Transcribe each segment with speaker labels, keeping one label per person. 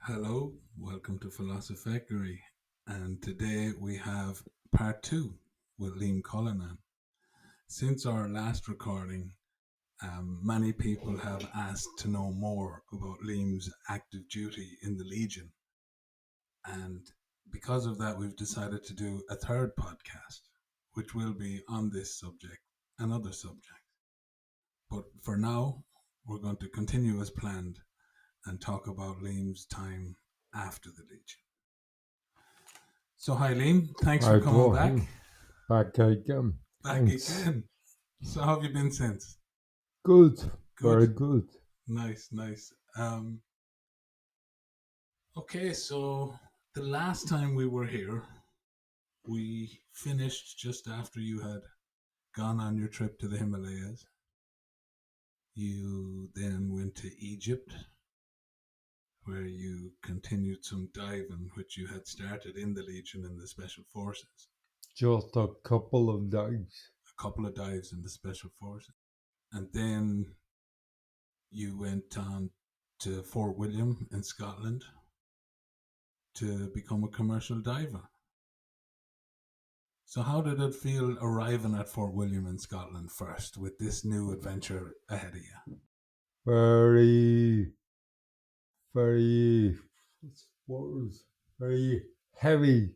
Speaker 1: Hello, welcome to Philosophery, and today we have part two with Liam Cullinane. Since our last recording, many people have asked to know more about Liam's active duty in the Legion, and because of that, we've decided to do a third podcast, which will be on this subject and other subjects. But for now, we're going to continue as planned and talk about Liam's time after the Legion. So, hi, Liam. Thanks for
Speaker 2: I
Speaker 1: coming
Speaker 2: told
Speaker 1: back.
Speaker 2: him back again.
Speaker 1: Back
Speaker 2: Thanks.
Speaker 1: again. So, how have you been since?
Speaker 2: Good.
Speaker 1: Good.
Speaker 2: Very good.
Speaker 1: Nice, nice. Okay, so the last time we were here, we finished just after you had gone on your trip to the Himalayas. You then went to Egypt, where you continued some diving, which you had started in the Legion and the Special Forces.
Speaker 2: Just a couple of days.
Speaker 1: A couple of dives in the Special Forces. And then you went on to Fort William in Scotland to become a commercial diver. So, how did it feel arriving at Fort William in Scotland first with this new adventure ahead of you?
Speaker 2: Very, very, what was very heavy.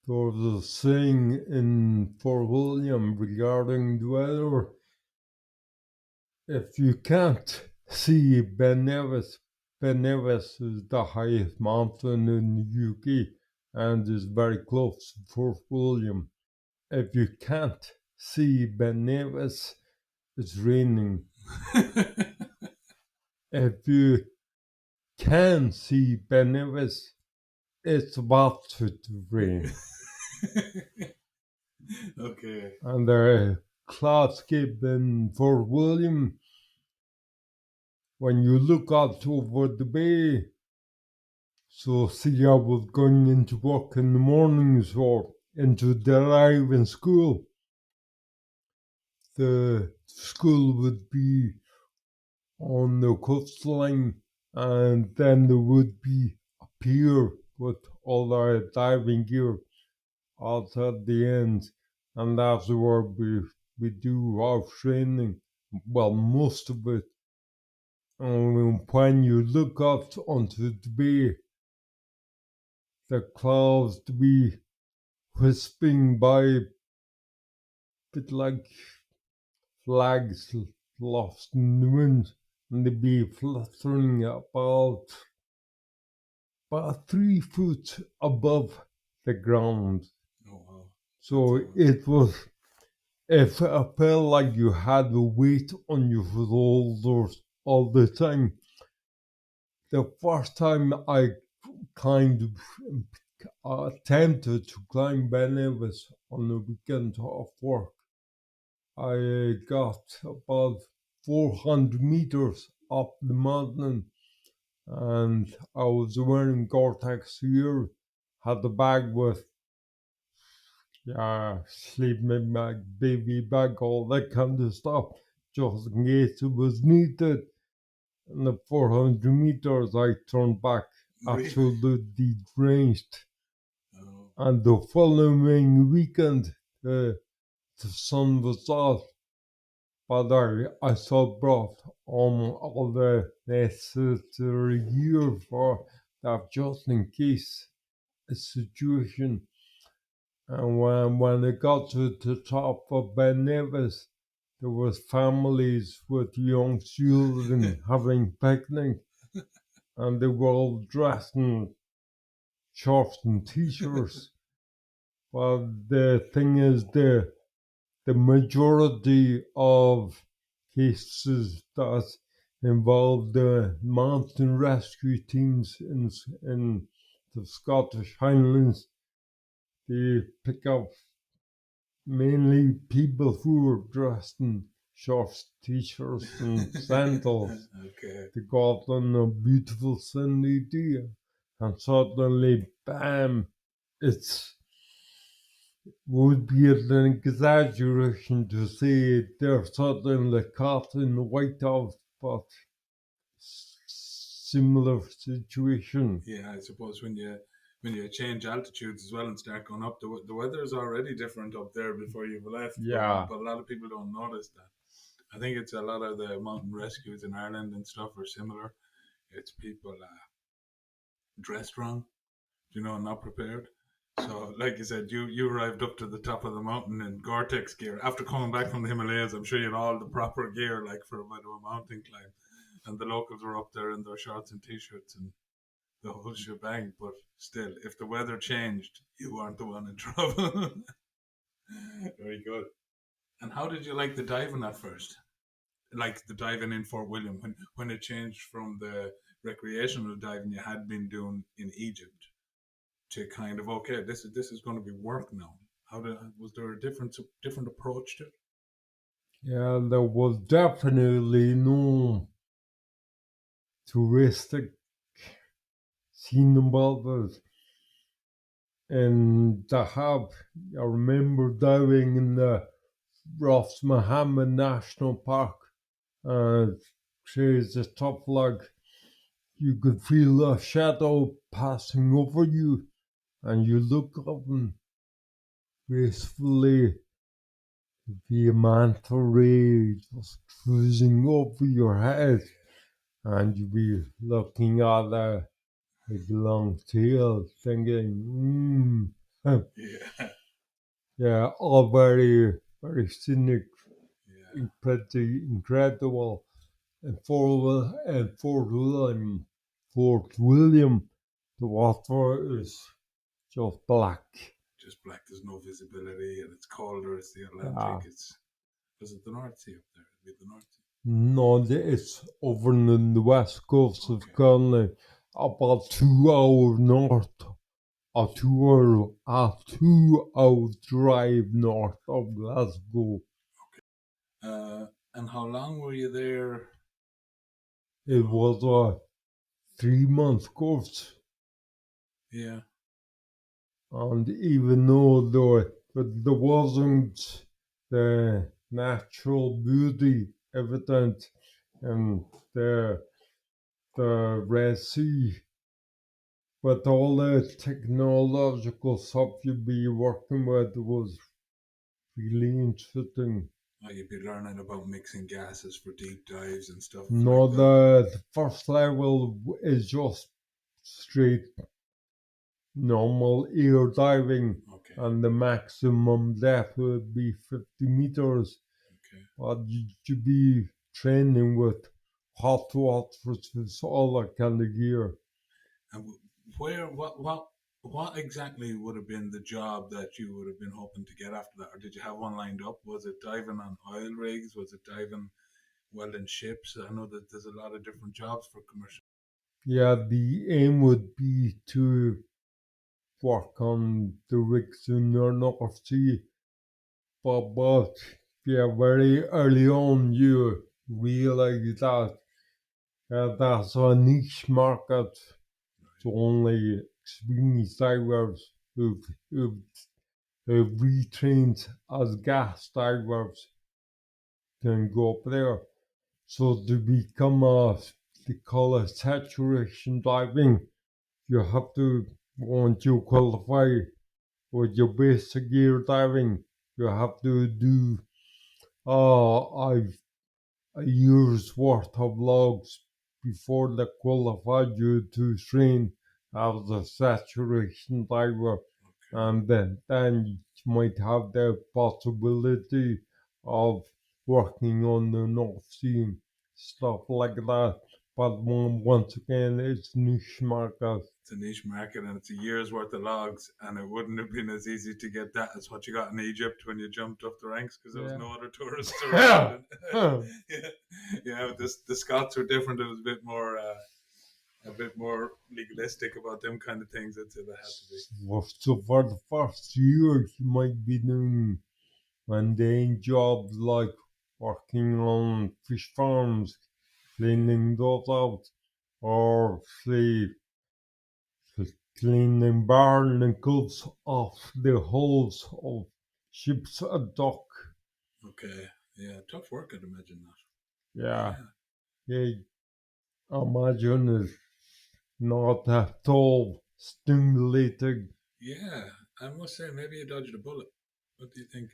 Speaker 2: There was a saying in Fort William regarding the weather. If you can't see Ben Nevis, Ben Nevis is the highest mountain in the UK and is very close to Fort William. If you can't see Ben Nevis, it's raining. If you can see Ben Nevis, it's about to rain.
Speaker 1: Okay.
Speaker 2: And the cloudscape in Fort William, when you look out over the bay, so see I was going into work in the mornings or into the driving school. The school would be on the coastline, and then there would be a pier with all our diving gear outside the end, and afterward we do our training. Well, most of it. And when you look up onto the bay, the clouds be whispering by, bit like flags lost in the wind, and they be fluttering about 3 foot above the ground.
Speaker 1: Oh, wow.
Speaker 2: So it was, if I felt like you had the weight on your shoulders all the time. The first time I kind of attempted to climb Ben Nevis on the weekend off work, I got about 400 meters up the mountain, and I was wearing Gore-Tex gear, had the bag with sleeping bag, baby bag, all that kind of stuff, just in case it was needed. And the 400 meters, I turned back
Speaker 1: Really?
Speaker 2: absolutely drenched.
Speaker 1: Oh,
Speaker 2: And the following weekend, the sun was out, but I still brought all the necessary gear for that just in case a situation. And when I got to the top of Ben Nevis, there was families with young children having picnic, and they were all dressed in shorts and t-shirts. But the thing is, the majority of cases that involve the mountain rescue teams in the Scottish Highlands, they pick up mainly people who are dressed in shorts, t-shirts, and sandals.
Speaker 1: okay.
Speaker 2: They go out on a beautiful sunny day, and suddenly, bam! It's would be an exaggeration to say they're suddenly caught in the white out, but similar situation.
Speaker 1: Yeah, I suppose when you change altitudes as well and start going up, the weather is already different up there before you've left,
Speaker 2: Yeah,
Speaker 1: but a lot of people don't notice that. I think it's a lot of the mountain rescues in Ireland and stuff are similar. It's people dressed wrong, not prepared. So, like you said, you arrived up to the top of the mountain in Gore-Tex gear after coming back from the Himalayas. I'm sure you had all the proper gear, like for a bit of a mountain climb, and the locals were up there in their shorts and t-shirts and the whole shebang. But still, if the weather changed, you weren't the one in trouble. Very good. And how did you like the diving at first? Like the diving in Fort William when it changed from the recreational diving you had been doing in Egypt to kind of okay, this is going to be work now. How did was there a different approach to it?
Speaker 2: yeah, there was definitely no touristic scene about it. And to have, I remember diving in the Ross Mohammed National Park, and crazy stuff like you could feel a shadow passing over you, and you look up and gracefully the manta ray just cruising over your head, and you be looking at a big long tail, thinking,
Speaker 1: Yeah,
Speaker 2: yeah, all very, very scenic,
Speaker 1: yeah,
Speaker 2: pretty incredible. And Fort William, the water is just black.
Speaker 1: just black. There's no visibility, and it's colder. It's the Atlantic.
Speaker 2: Yeah.
Speaker 1: It's is it the North Sea up there? It'd be the North Sea.
Speaker 2: No, it's over on the west coast of
Speaker 1: Okay,
Speaker 2: Cullinane, about 2 hours north, a 2 hour drive north of Glasgow.
Speaker 1: and how long were you there? You
Speaker 2: It
Speaker 1: know,
Speaker 2: was a 3 month course,
Speaker 1: yeah,
Speaker 2: and even though there wasn't the natural beauty evident in the Red Sea, but all the technological stuff you'd be working with was really interesting.
Speaker 1: you'd be learning about mixing gases for deep dives and stuff
Speaker 2: No,
Speaker 1: like that.
Speaker 2: the first level is just straight normal air diving,
Speaker 1: Okay,
Speaker 2: and the maximum depth would be 50 meters.
Speaker 1: okay.
Speaker 2: But you'd be training with hot water, with all that kind of gear.
Speaker 1: And where, what exactly would have been the job that you would have been hoping to get after that, or did you have one lined up? Was it diving on oil rigs? Was it diving welding ships? I know that there's a lot of different jobs for commercial.
Speaker 2: Yeah, the aim would be to work on the rigs in the North Sea, but yeah, very early on you realize that that's a niche market. So only experienced divers who've retrained as gas divers can go up there. So to become they call it saturation diving, you have to, once you qualify with your basic gear diving, you have to do I've a year's worth of logs before they qualified you to train as a saturation diver,
Speaker 1: Okay,
Speaker 2: and then you might have the possibility of working on the North Sea, stuff like that. But once again, it's niche market.
Speaker 1: it's a niche market and it's a year's worth of logs, and it wouldn't have been as easy to get that as what you got in Egypt when you jumped up the ranks because there was
Speaker 2: Yeah.
Speaker 1: no other tourists around. And yeah, yeah, the Scots were different. It was a bit more legalistic about them kind of things. I'd say they had to be.
Speaker 2: So for the first year, you might be doing mundane jobs like working on fish farms,
Speaker 1: Yeah.
Speaker 2: cleaning those out, or say cleaning barnacles off the hulls of ships at dock.
Speaker 1: Okay. Yeah. Tough work, I'd imagine that.
Speaker 2: Yeah,
Speaker 1: Yeah.
Speaker 2: yeah, imagine it. not at all stimulating.
Speaker 1: Yeah, I must say, maybe you dodged a bullet. What do you think?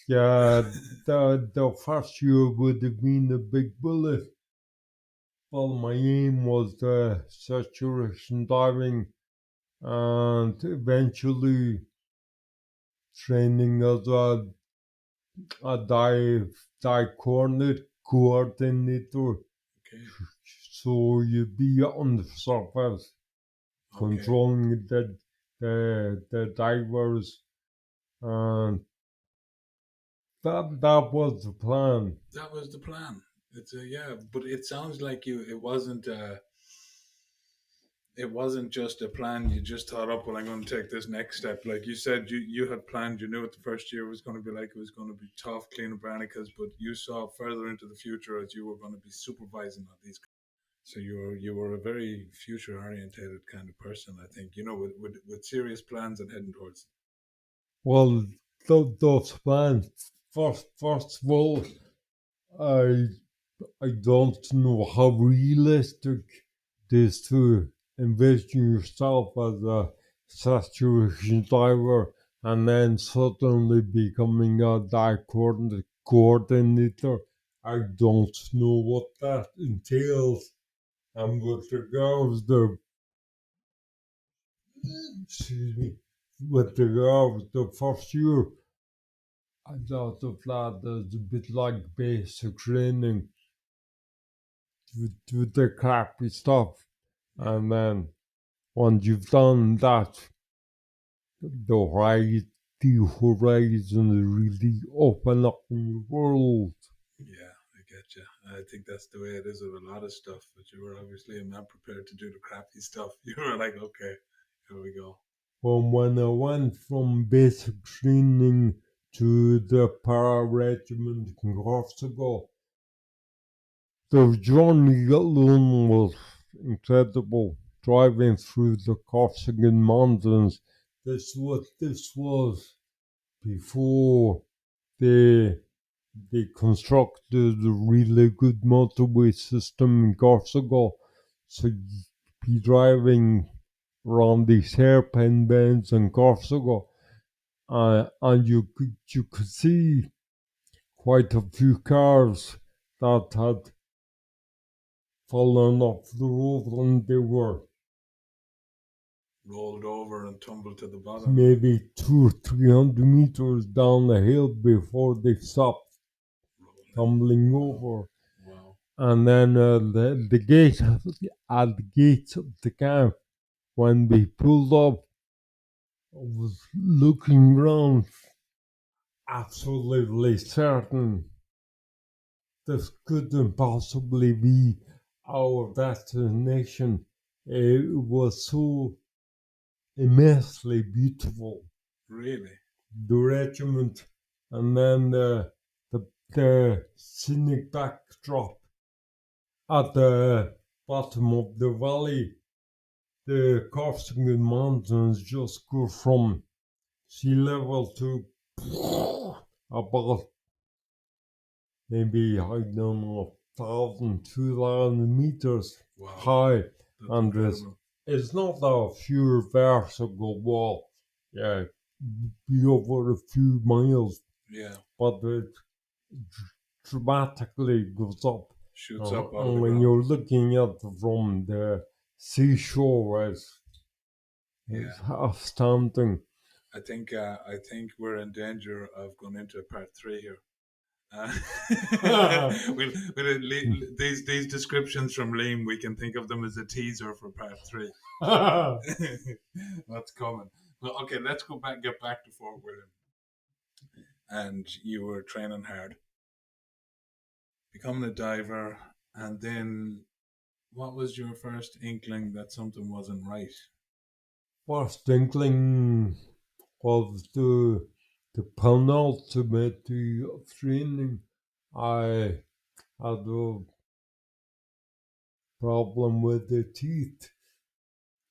Speaker 2: Yeah, the first year would have been a big bullet. Well, my aim was saturation diving and eventually training as a dive coordinator.
Speaker 1: Okay,
Speaker 2: So you'd be on the surface
Speaker 1: okay.
Speaker 2: controlling the divers, and that was the plan.
Speaker 1: That was the plan. It's a yeah, but it sounds like you. It wasn't. It wasn't just a plan. You just thought up, well, I'm going to take this next step. Like you said, you had planned. You knew what the first year was going to be like. It was going to be tough, cleaning barnacles, but you saw further into the future as you were going to be supervising on these. So you were a very future orientated kind of person. I think with serious plans and heading towards.
Speaker 2: Well, those plans. First of all, I I don't know how realistic it is to envision yourself as a saturation diver and then suddenly becoming a coordinator. I don't know what that entails. And with regards to, excuse me, with regards to first year, I thought of that as a bit like basic training with the crappy stuff.
Speaker 1: Yeah,
Speaker 2: And then once you've done that, the horizon really open up in your world.
Speaker 1: yeah, I get you. I think that's the way it is with a lot of stuff. But you were obviously not prepared to do the crappy stuff. You were like, okay, here we go.
Speaker 2: But when I went from basic training to the para regiment in Kosovo, the journey alone was incredible. Driving through the Corsican mountains, this was before they they constructed a really good motorway system in Corsica. So you'd be driving around these hairpin bends in Corsica, and you could see quite a few cars that had fallen off the road, and they were
Speaker 1: Rolled over and tumbled to the bottom.
Speaker 2: maybe 200 or 300 meters down the hill before they stopped
Speaker 1: Rolling.
Speaker 2: tumbling
Speaker 1: Wow.
Speaker 2: over.
Speaker 1: Wow.
Speaker 2: And then the gate at the gates of the camp, when we pulled up, I was looking round, absolutely certain this couldn't possibly be our destination. It was so immensely beautiful.
Speaker 1: Really?
Speaker 2: The regiment, and then the scenic backdrop at the bottom of the valley. The Corsican mountains just go from sea level to about maybe, I don't know, 1,000, 2,000 meters
Speaker 1: Wow.
Speaker 2: high,
Speaker 1: That's
Speaker 2: and this
Speaker 1: incredible.
Speaker 2: it's not a pure vertical wall. Yeah, be over a few miles,
Speaker 1: Yeah.
Speaker 2: but it dramatically goes up.
Speaker 1: Shoots up out of
Speaker 2: And
Speaker 1: the
Speaker 2: when
Speaker 1: ground.
Speaker 2: you're looking at it from the seashore, it's
Speaker 1: Yeah.
Speaker 2: astounding.
Speaker 1: I think we're in danger of going into part three here. Uh, these descriptions from Liam, we can think of them as a teaser for part three. What's coming? Well, okay, let's get back to Fort William. And you were training hard, becoming a diver, and then what was your first inkling that something wasn't right?
Speaker 2: First inkling of the penultimate training, I had a problem with the teeth,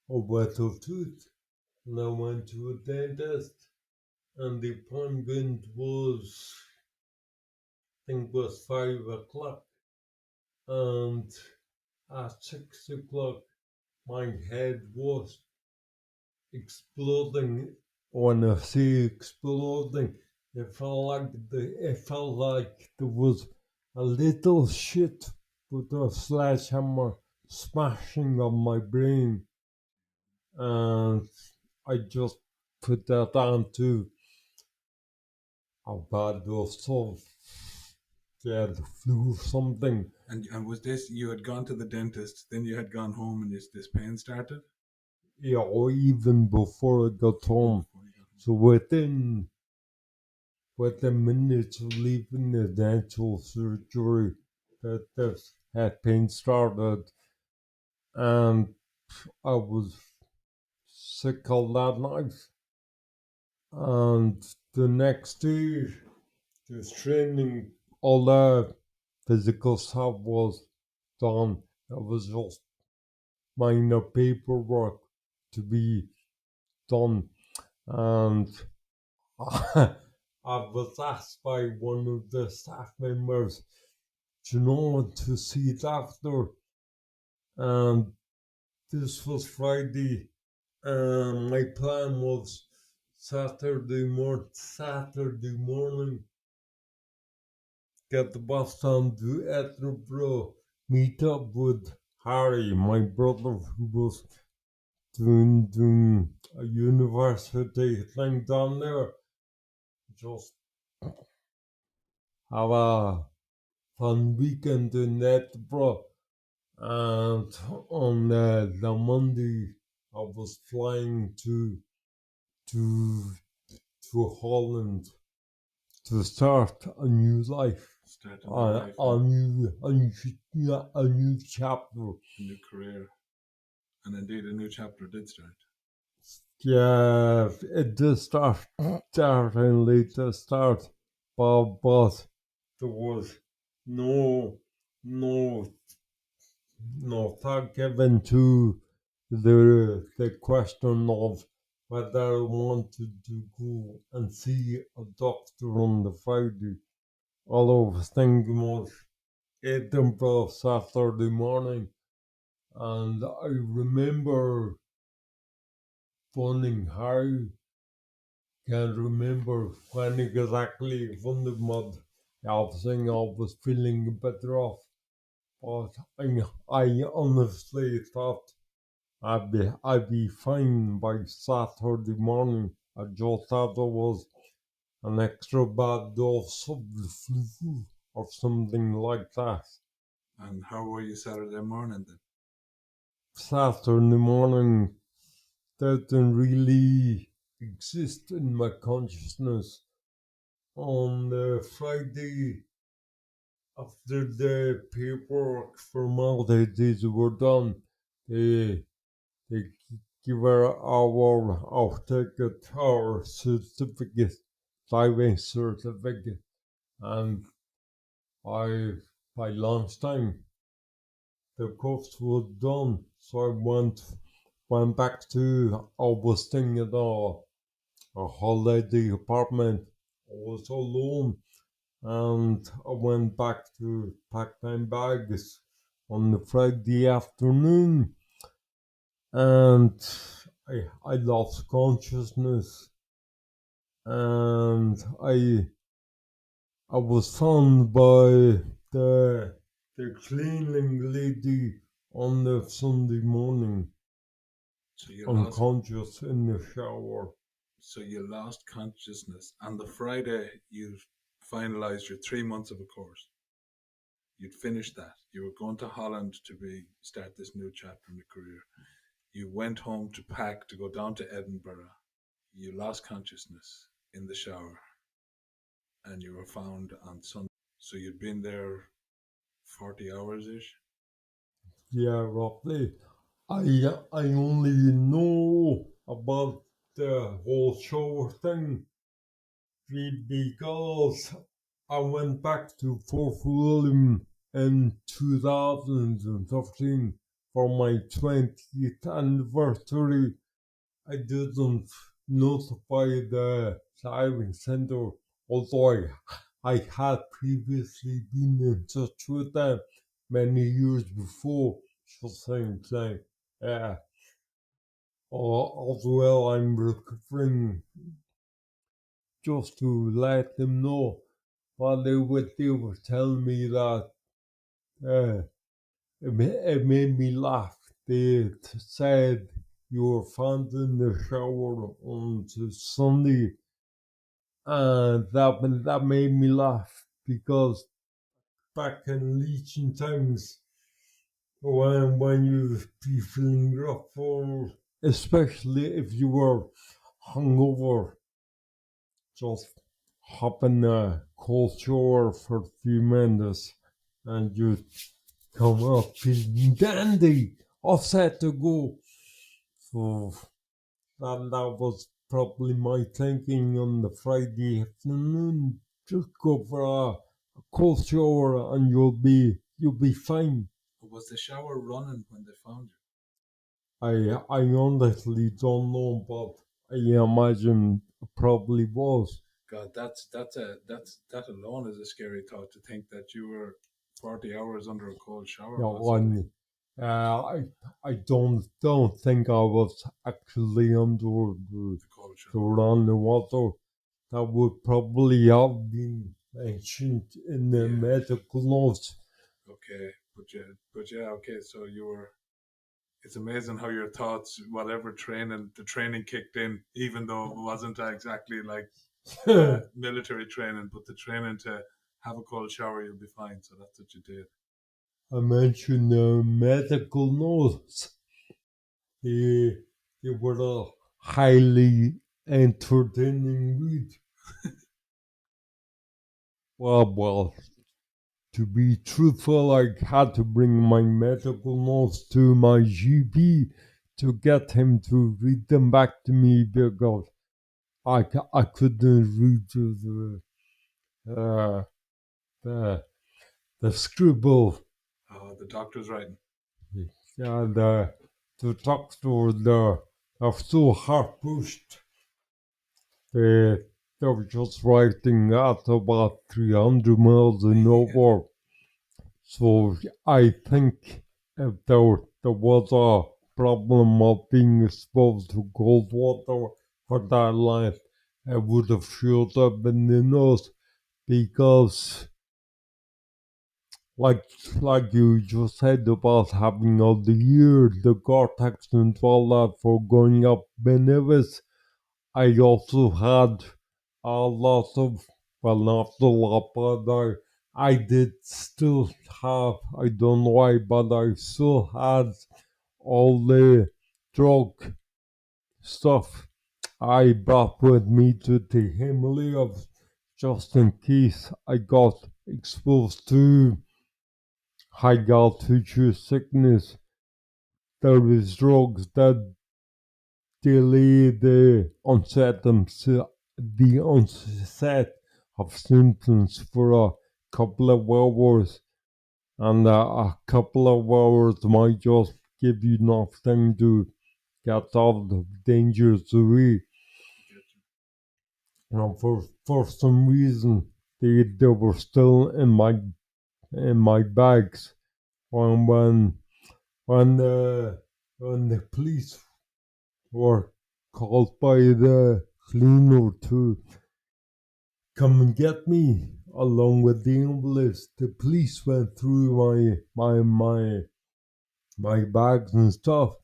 Speaker 2: a wetted tooth, and I went to a dentist, and the appointment was, I think, was 5 o'clock, and at 6 o'clock my head was exploding. When I say exploding, it felt like there was a little shit with a sledgehammer smashing on my brain, and I just put that down to a bad dose of the flu or something.
Speaker 1: And was this, you had gone to the dentist, then you had gone home and this pain started?
Speaker 2: Yeah, or even before I got
Speaker 1: Oh,
Speaker 2: home.
Speaker 1: before you got home.
Speaker 2: So within minutes of leaving the dental surgery, that this head pain started, and I was sick all that night. And the next day, the training, all the physical stuff was done. It was just minor paperwork to be done, and I was asked by one of the staff members, do you know what to see it after? And this was Friday, and my plan was Saturday morning, get the bus down to Edinburgh, meet up with Harry, my brother, who was doing a university thing down there. Just have a fun weekend in Edinburgh. And on the Monday, I was flying to to Holland to start a new life,
Speaker 1: Start a new life
Speaker 2: a new chapter.
Speaker 1: a new career. And indeed, a new chapter did start.
Speaker 2: Yeah, it did certainly did start, but there was no no no thought given to the question of whether I wanted to go and see a doctor on the Friday. All I was thinking was Edinburgh Saturday morning, and I remember phoning Harry. Can't remember when exactly from the mud. I was saying I was feeling a bit rough, but I honestly thought I'd be fine by Saturday morning. I just thought it was an extra bad dose of the flu or something like that.
Speaker 1: And how were you Saturday morning then?
Speaker 2: Saturday morning didn't really exist in my consciousness. On the Friday, after the paperwork formalities were done, they they give our ticket, our certificate, driving certificate, and I by lunchtime the course was done. So I went back to I was staying at a holiday apartment. I was alone, and I went back to pack my bags on the Friday afternoon, and I lost consciousness, and I was found by the the cleaning lady on the Sunday morning,
Speaker 1: So you lost
Speaker 2: unconscious in the shower.
Speaker 1: so you lost consciousness. On the Friday you finalized your 3 months of a course. You'd finished that. You were going to Holland to be start this new chapter in your career. You went home to pack to go down to Edinburgh. You lost consciousness in the shower and you were found on Sunday. So you'd been there 40 hours ish.
Speaker 2: Yeah, roughly. I only know about the whole shower thing because I went back to Fort William in 2013 for my 20th anniversary. I didn't notify the diving center, although I had previously been in touch with them many years before, just saying thing. uh, as well, I'm recovering just to let them know what they were telling me that uh, it made me laugh. They said you were found in the shower on Sunday, and that made me laugh because back in leeching times, when you be feeling rough, or especially if you were hungover, just hop in a cold shower for a few minutes and you come up feeling dandy, all set to go. So that was probably my thinking on the Friday afternoon. Just go for a cold shower and you'll be fine.
Speaker 1: Was the shower running when they found you?
Speaker 2: I honestly don't know, but I imagine it probably was.
Speaker 1: God, that alone is a scary thought to think that you were 40 hours under a cold shower,
Speaker 2: Yeah,
Speaker 1: possibly.
Speaker 2: I don't think I was actually under
Speaker 1: The cold
Speaker 2: the
Speaker 1: shower.
Speaker 2: running water. That would probably have been mentioned in the
Speaker 1: Yeah.
Speaker 2: medical notes.
Speaker 1: Okay. But yeah. Okay. So you were. It's amazing how your thoughts, whatever training, the training kicked in, even though it wasn't exactly like
Speaker 2: I
Speaker 1: military training, but the training to have a cold shower, you'll be fine. So that's what you did.
Speaker 2: mentioned the medical notes. They, they were a highly entertaining read. Well, to be truthful, I had to bring my medical notes to my GP to get him to read them back to me because I couldn't read uh, the, the scribble.
Speaker 1: Oh, the doctor's writing.
Speaker 2: Yeah, the doctor, they're so hard pushed. They were just writing at about 300 miles an hour. So I think if there was a problem of being exposed to cold water for that life, it would have showed up in the nose because like like you just said about having all the year, the cortex and all that for going up Benevis, I also had a lot of, well, not a lot, but I did still have, I don't know why, but I still had all the drug stuff I brought with me to the Himalayas just in case I got exposed to high altitude sickness. There is drugs that delay the onset of symptoms for a couple of hours, and a couple of hours might just give you enough time to get out of danger away. And for some reason, they were still in my bags when when when the police were called by the cleaner to come and get me along with the ambulance. The police went through my bags and stuff,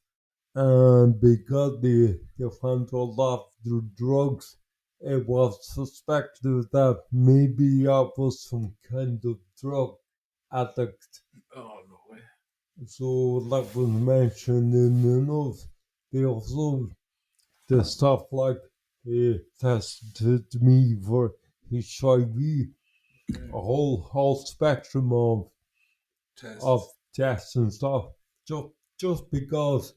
Speaker 2: and because they found a lot of drugs, it was suspected that maybe I was some kind of drug addict.
Speaker 1: Oh no way.
Speaker 2: So that was mentioned in the notes. They also the stuff like they tested me for HIV,
Speaker 1: Okay.
Speaker 2: a whole spectrum of
Speaker 1: Tests.
Speaker 2: tests and stuff. Just because,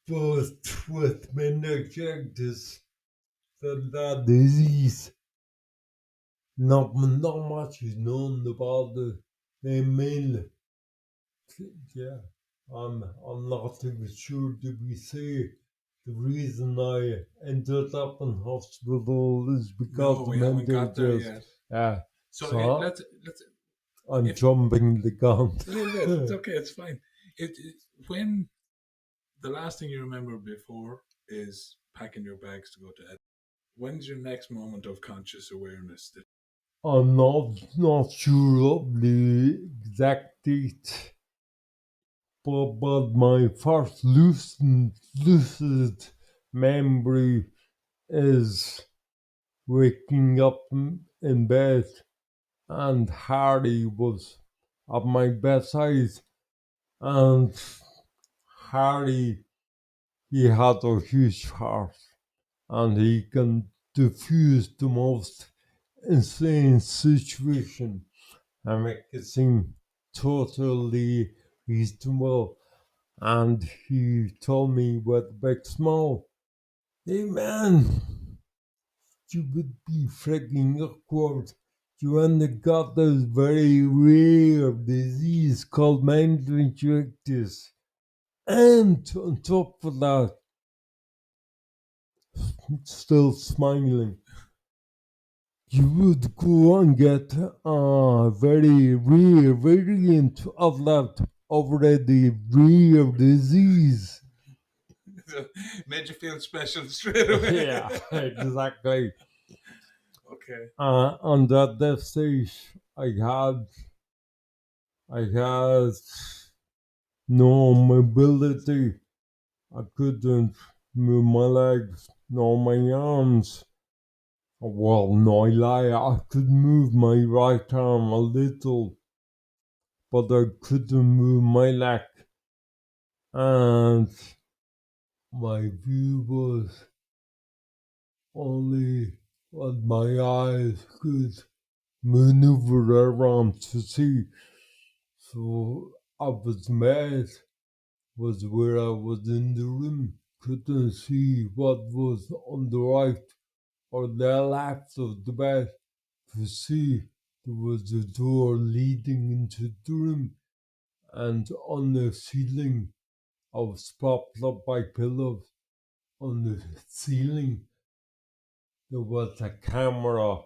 Speaker 2: but with meningitis, that disease, not much is known about it. They mainly, yeah, I'm not even sure to be say the reason I ended up in hospital is
Speaker 1: No,
Speaker 2: because of
Speaker 1: we haven't got there
Speaker 2: meningitis.
Speaker 1: yet.
Speaker 2: Yeah,
Speaker 1: So
Speaker 2: so
Speaker 1: let's
Speaker 2: I'm
Speaker 1: if
Speaker 2: jumping the gun.
Speaker 1: a little bit. It's okay. It's fine. When the last thing you remember before is packing your bags to go to Edinburgh. When's your next moment of conscious awareness?
Speaker 2: I'm not sure of the exact date, but my first lucid memory is waking up in bed and Harry was at my bedside and Harry he had a huge heart and he can diffuse the most insane situation and make it seem totally reasonable. And he told me with a big smile, "Hey man, you would be freaking awkward. You only got this very rare disease called meningitis. And on top of that, still smiling, you would go and get a very rare variant of that already rare disease."
Speaker 1: Made you feel special straight away.
Speaker 2: Yeah, exactly.
Speaker 1: Okay.
Speaker 2: And at that stage, I had no mobility. I couldn't move my legs nor my arms. Well, no lie, I could move my right arm a little, but I couldn't move my leg. And my view was only what my eyes could maneuver around to see. So I was mad, was where I was in the room, couldn't see what was on the right or the left of the bed. To see there was a door leading into the room, and on the ceiling I was propped up by pillows. On the ceiling there was a camera.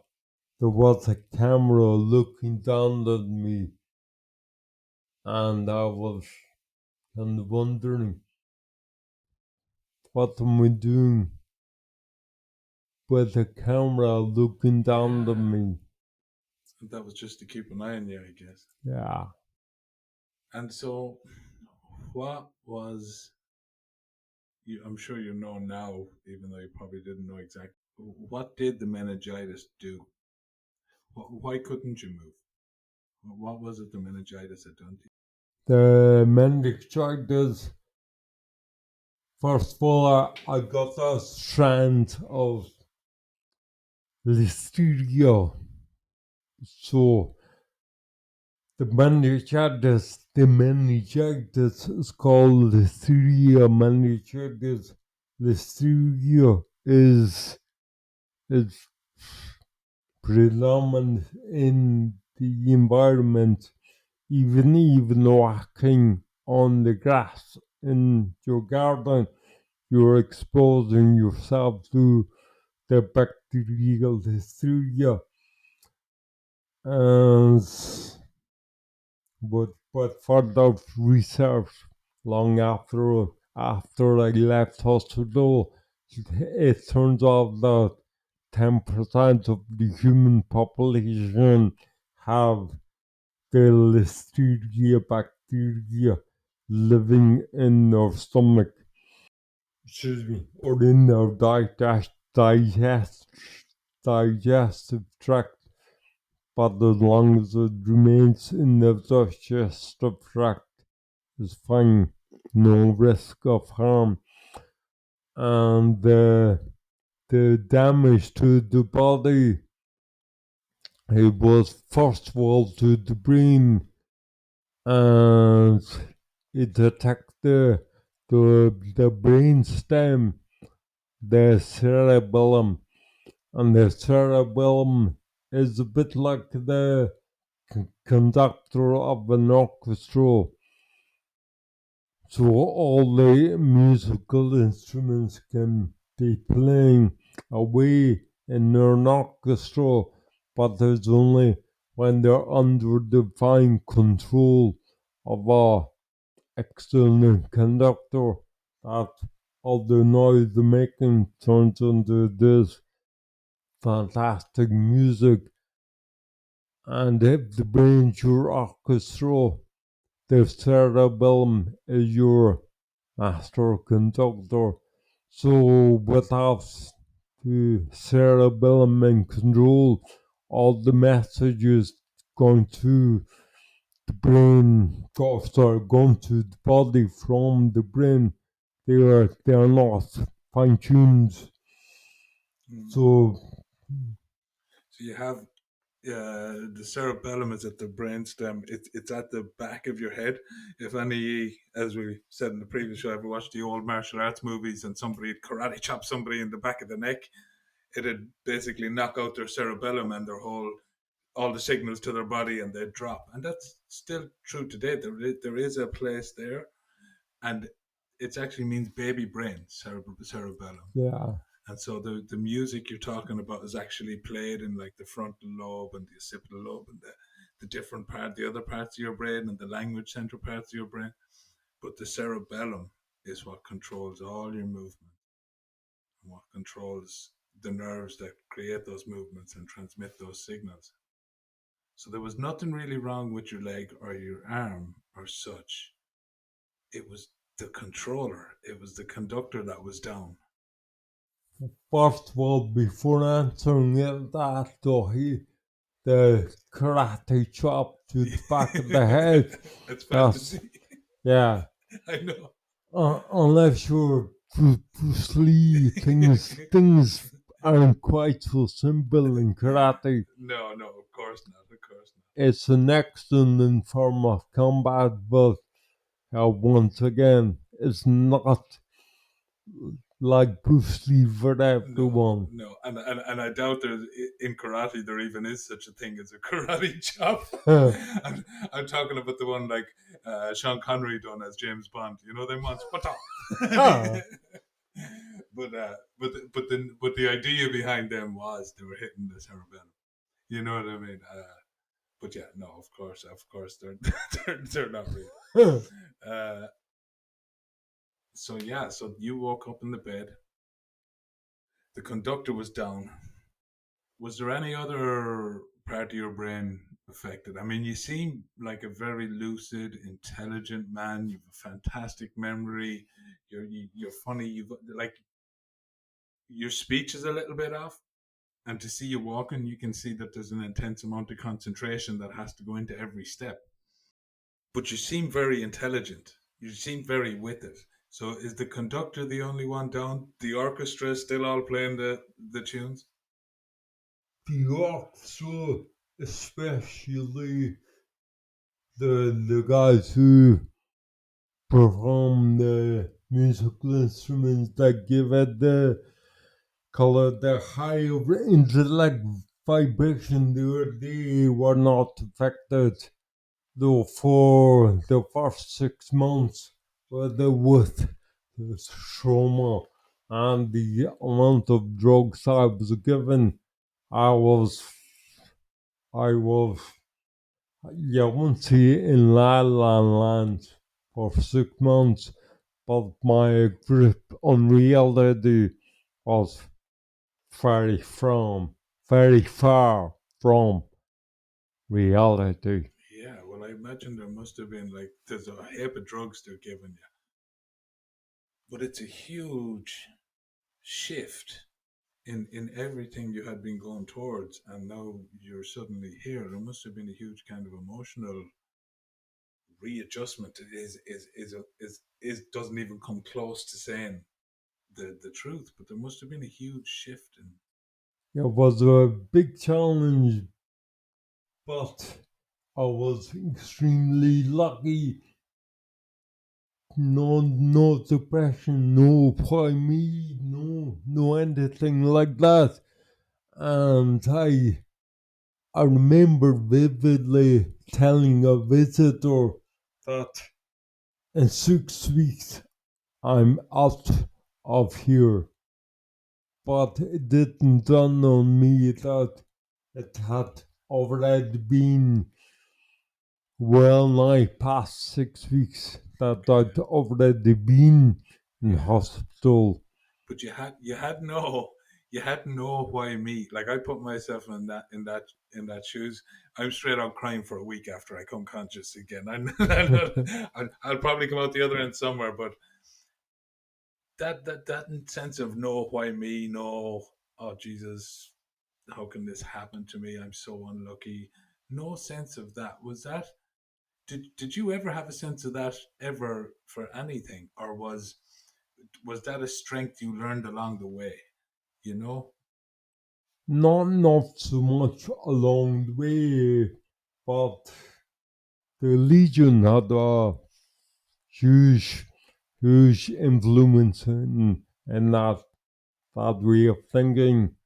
Speaker 2: There was a camera looking down at me, and I was kind of wondering, what am I doing with a camera looking down at me?
Speaker 1: That was just to keep an eye on you, I guess.
Speaker 2: Yeah.
Speaker 1: And so, what was you? I'm sure you know now, even though you probably didn't know exactly. What did the meningitis do? Why couldn't you move? What was it the meningitis had done to
Speaker 2: The meningitis, first of all, I got a strand of listeria. So the meningitis is called listeria meningitis. Listeria is predominant in the environment, even walking on the grass in your garden, you're exposing yourself to the bacterial listeria. And but further research, long after I left hospital, it turns out that 10% of the human population have the listeria bacteria living in their stomach, excuse me, or in their digestive tract. But as long as it remains in the digestive tract, it's fine, no risk of harm. And the damage to the body, it was first of all to the brain, and it attacked the brain stem, the cerebellum, and the cerebellum is a bit like the conductor of an orchestra. So all the musical instruments can be playing away in an orchestra, but there's only when they're under divine control of a external conductor. that all the noise making turns into this fantastic music. And if the brain's your orchestra, the cerebellum is your master conductor. So without the cerebellum in control, all the messages going to the brain, sorry, going to the body from the brain, they are not fine tuned.
Speaker 1: Mm.
Speaker 2: So
Speaker 1: So you have the cerebellum is at the brainstem. It's at the back of your head. If any, as we said in the previous show, ever watched the old martial arts movies and somebody had karate chop somebody in the back of the neck, it'd basically knock out their cerebellum and their whole all the signals to their body and they'd drop. And that's still true today. There is a place there, and it actually means baby brain, cerebellum.
Speaker 2: yeah,
Speaker 1: And so the music you're talking about is actually played in like the frontal lobe and the occipital lobe and the different part, the other parts of your brain and the language center parts of your brain. But the cerebellum is what controls all your movement and what controls the nerves that create those movements and transmit those signals. So there was nothing really wrong with your leg or your arm or such. It was the controller, it was the conductor that was down.
Speaker 2: first of all, before answering that, though, the karate chop to the back of the head,
Speaker 1: It's
Speaker 2: that's,
Speaker 1: fantasy.
Speaker 2: yeah,
Speaker 1: I know.
Speaker 2: unless you're Bruce Lee, things aren't quite so simple in karate.
Speaker 1: No, no, of course not. Of course not.
Speaker 2: It's an excellent form of combat, but once again, it's not like Bruce Lee for
Speaker 1: No,
Speaker 2: everyone.
Speaker 1: no, and I doubt there in karate there even is such a thing as a karate chop. I'm talking about the one like Sean Connery done as James Bond. You know them ones. What
Speaker 2: Ah,
Speaker 1: but the idea behind them was they were hitting the cerebellum. You know what I mean? But yeah, no, of course, they're they're not real. Uh, so yeah, so you woke up in the bed. The conductor was down. Was there any other part of your brain affected? I mean, you seem like a very lucid, intelligent man. You've a fantastic memory. You're funny. You've like your speech is a little bit off, and to see you walking, you can see that there's an intense amount of concentration that has to go into every step. But you seem very intelligent. You seem very with it. So is the conductor the only one down? The orchestra is still all playing the tunes?
Speaker 2: the orchestra, especially the guys who perform the musical instruments that give it the color, the higher intellect vibration, they were not affected. Though for the first 6 months, with the trauma and the amount of drugs I was given, I was, I was, yeah, I won't say in La La Land for 6 months, but my grip on reality was very far from reality.
Speaker 1: Yeah, well, I imagine there must have been like there's a heap of drugs they're giving you, but it's a huge shift in everything you had been going towards, and now you're suddenly here. There must have been a huge kind of emotional readjustment. It is doesn't even come close to saying the truth, but there must have been a huge shift in.
Speaker 2: It was a big challenge, but I was extremely lucky. No depression, no me, no anything like that. And I remember vividly telling a visitor that in 6 weeks I'm out of here. But it didn't dawn on me that it had already been well nigh past 6 weeks that
Speaker 1: Okay,
Speaker 2: I'd already been in
Speaker 1: yeah.
Speaker 2: hospital.
Speaker 1: But you had no why me. Like I put myself in that shoes. I'm straight out crying for a week after I come conscious again. I'll probably come out the other end somewhere, but that sense of no why me, no, oh Jesus, how can this happen to me? I'm so unlucky. No sense of that. Was that did you ever have a sense of that ever for anything, or was that a strength you learned along the way? You know?
Speaker 2: Not so much along the way, but the Legion had a huge, huge influence in that way of thinking.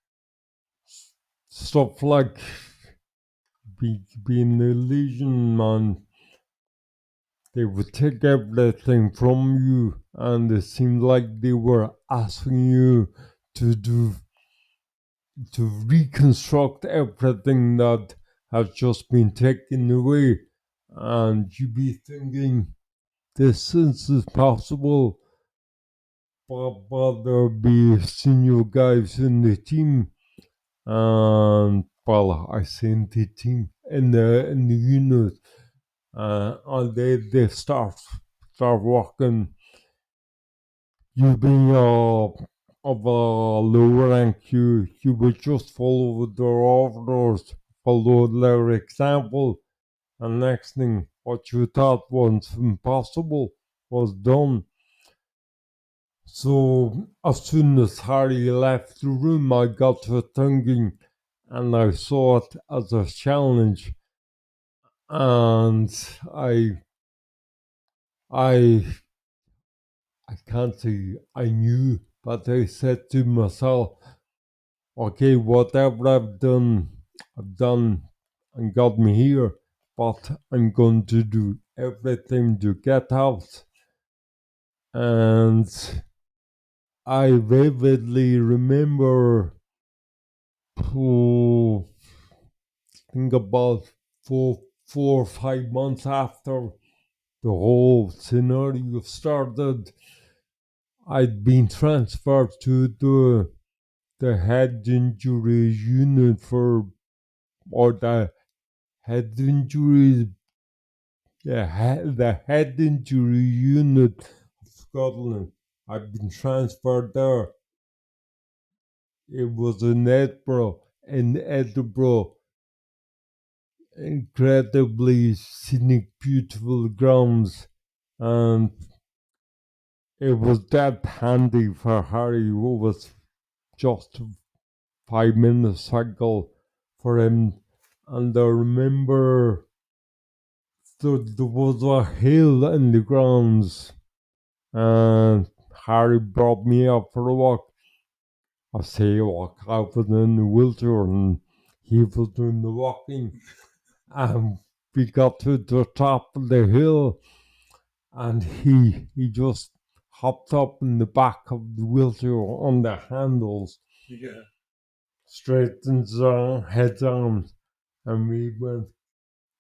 Speaker 2: Stuff like being the Legion, man, they would take everything from you, and it seemed like they were asking you to do to reconstruct everything that has just been taken away, and you be thinking this is possible, but there'll be senior guys in the team, and well, I say in the team in the unit, and they start working. You being of a lower rank, you would just follow their orders, follow their example, and next thing, what you thought was impossible was done. So as soon as Harry left the room, I got to thinking, and I saw it as a challenge, and I I I can't say I knew, but I said to myself, okay, whatever I've done and got me here, but I'm going to do everything to get out. And I vividly remember, oh, think about 4 or 5 months after the whole scenario started, I'd been transferred to the head injury unit or the head injury, the head injury unit of Scotland. I've been transferred there. It was in Edinburgh, incredibly scenic, beautiful grounds, and it was that handy for Harry, who was just 5 minutes cycle for him. And I remember there was a hill in the grounds, and Harry brought me up for a walk. I say walk, I was in the wheelchair and he was doing the walking. And we got to the top of the hill, and he just hopped up in the back of the wheelchair on the handles,
Speaker 1: Yeah.
Speaker 2: straightened his head arms, and we went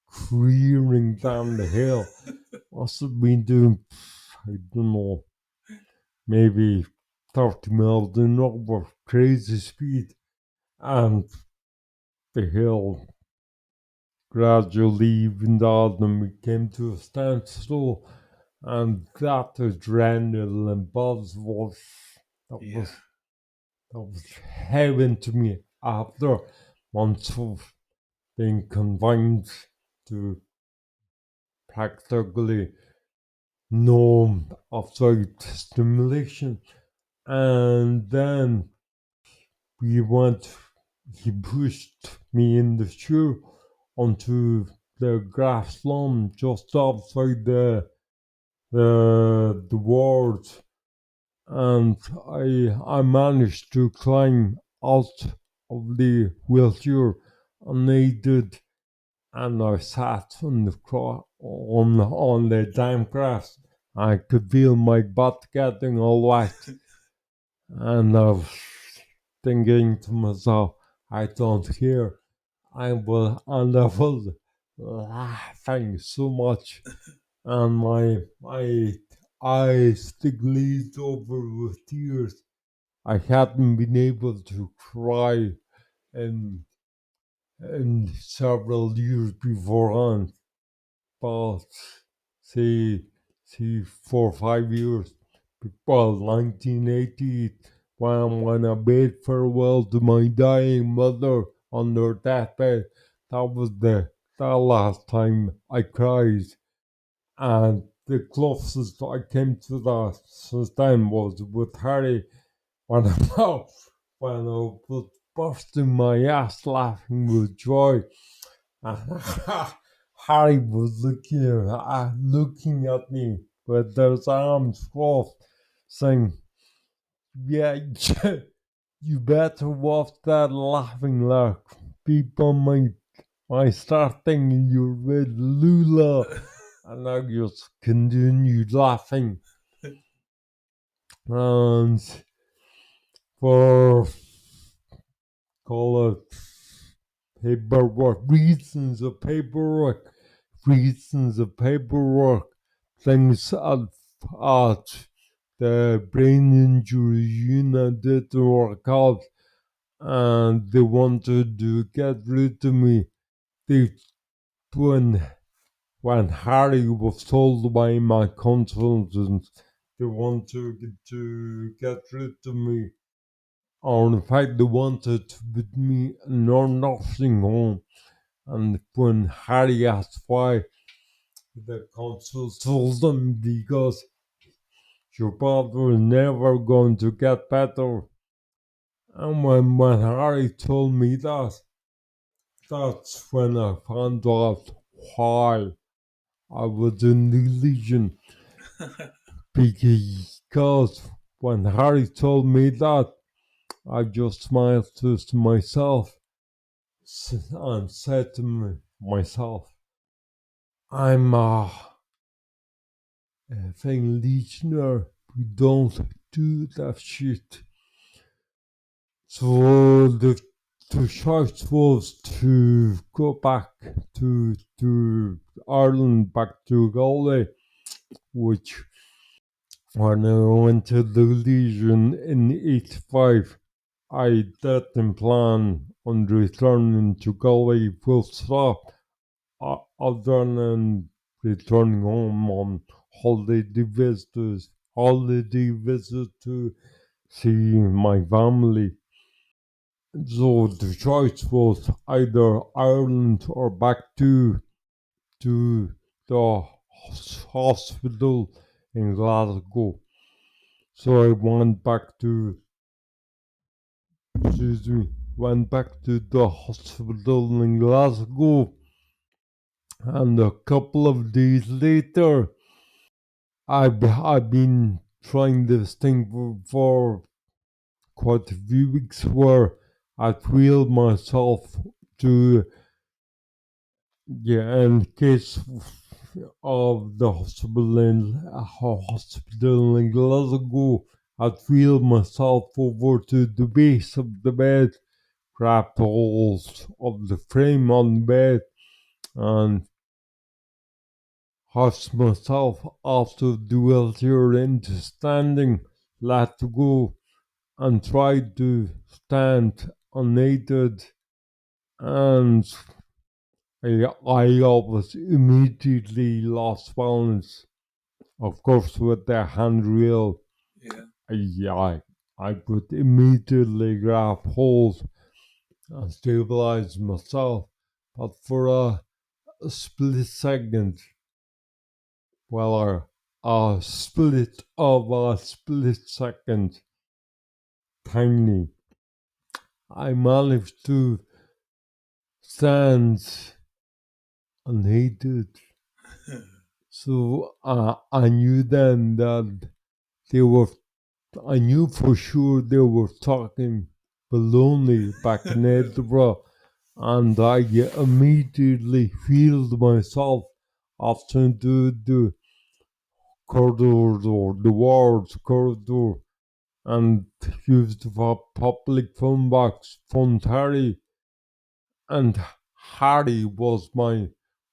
Speaker 2: clearing down the hill. Must have been doing, I don't know, maybe 30 miles an hour, crazy speed, and the hill gradually evened out, and we came to a standstill, and that adrenaline buzz that
Speaker 1: Yeah.
Speaker 2: was that was heaven to me after months of being confined to practically no outside stimulation. And then we went, he pushed me in the shoe onto the grass lawn just outside the ward, and I managed to climb out of the wheelchair unaided, and I sat on the damp grass. I could feel my butt getting all wet, and I was thinking to myself, I don't care. I was laughing so much, and my eyes glazed over with tears. I hadn't been able to cry in, in several years beforehand, but say, say 4 or 5 years. Well, 1980, when I bade farewell to my dying mother on her deathbed, that was the last time I cried. And the closest I came to that since then was with Harry when I, when I was bursting my ass laughing with joy. And Harry was looking at me with those arms crossed, saying, "Yeah, you better watch that laughing like people might start thinking you're with Lula." And I just continued laughing. And for, call it, paperwork, reasons of paperwork, things at the brain injury unit didn't work out, and they wanted to get rid of me. They, when when Harry was told by my consultant they wanted to get rid of me, or in fact they wanted to put me in a nursing home. And when Harry asked why, the consul told them because your brother was never going to get better. And when Harry told me that, that's when I found out why I was in the Legion. Because when Harry told me that, I just smiled to myself and said to myself, I'm a thing Legionnaire. We don't do that shit. So the choice was to go back to Ireland, back to Galway, which when I went to the Legion in '85, I didn't plan on returning to Galway full stop, other than returning home on holiday visits to see my family. So the choice was either Ireland or back to the hospital in Glasgow. So I went back to the hospital in Glasgow, and a couple of days later, I've been trying this thing for quite a few weeks where I feel myself to, yeah, in case of the hospital in Glasgow, I'd feel myself over to the base of the bed, grab hold of the frame on the bed, and hoist myself out of the wheelchair into standing, let go, and try to stand unaided. And I always immediately lost balance. Of course, with the handrail,
Speaker 1: Yeah.
Speaker 2: I could immediately grab hold and stabilize myself. But for a split second, well, a split second, tiny, I managed to stand unaided. So I knew then that they were, I knew for sure they were talking baloney back in Edinburgh, and I immediately felt myself after the corridor or the wards corridor and used the public phone box, phoned Harry, and Harry was my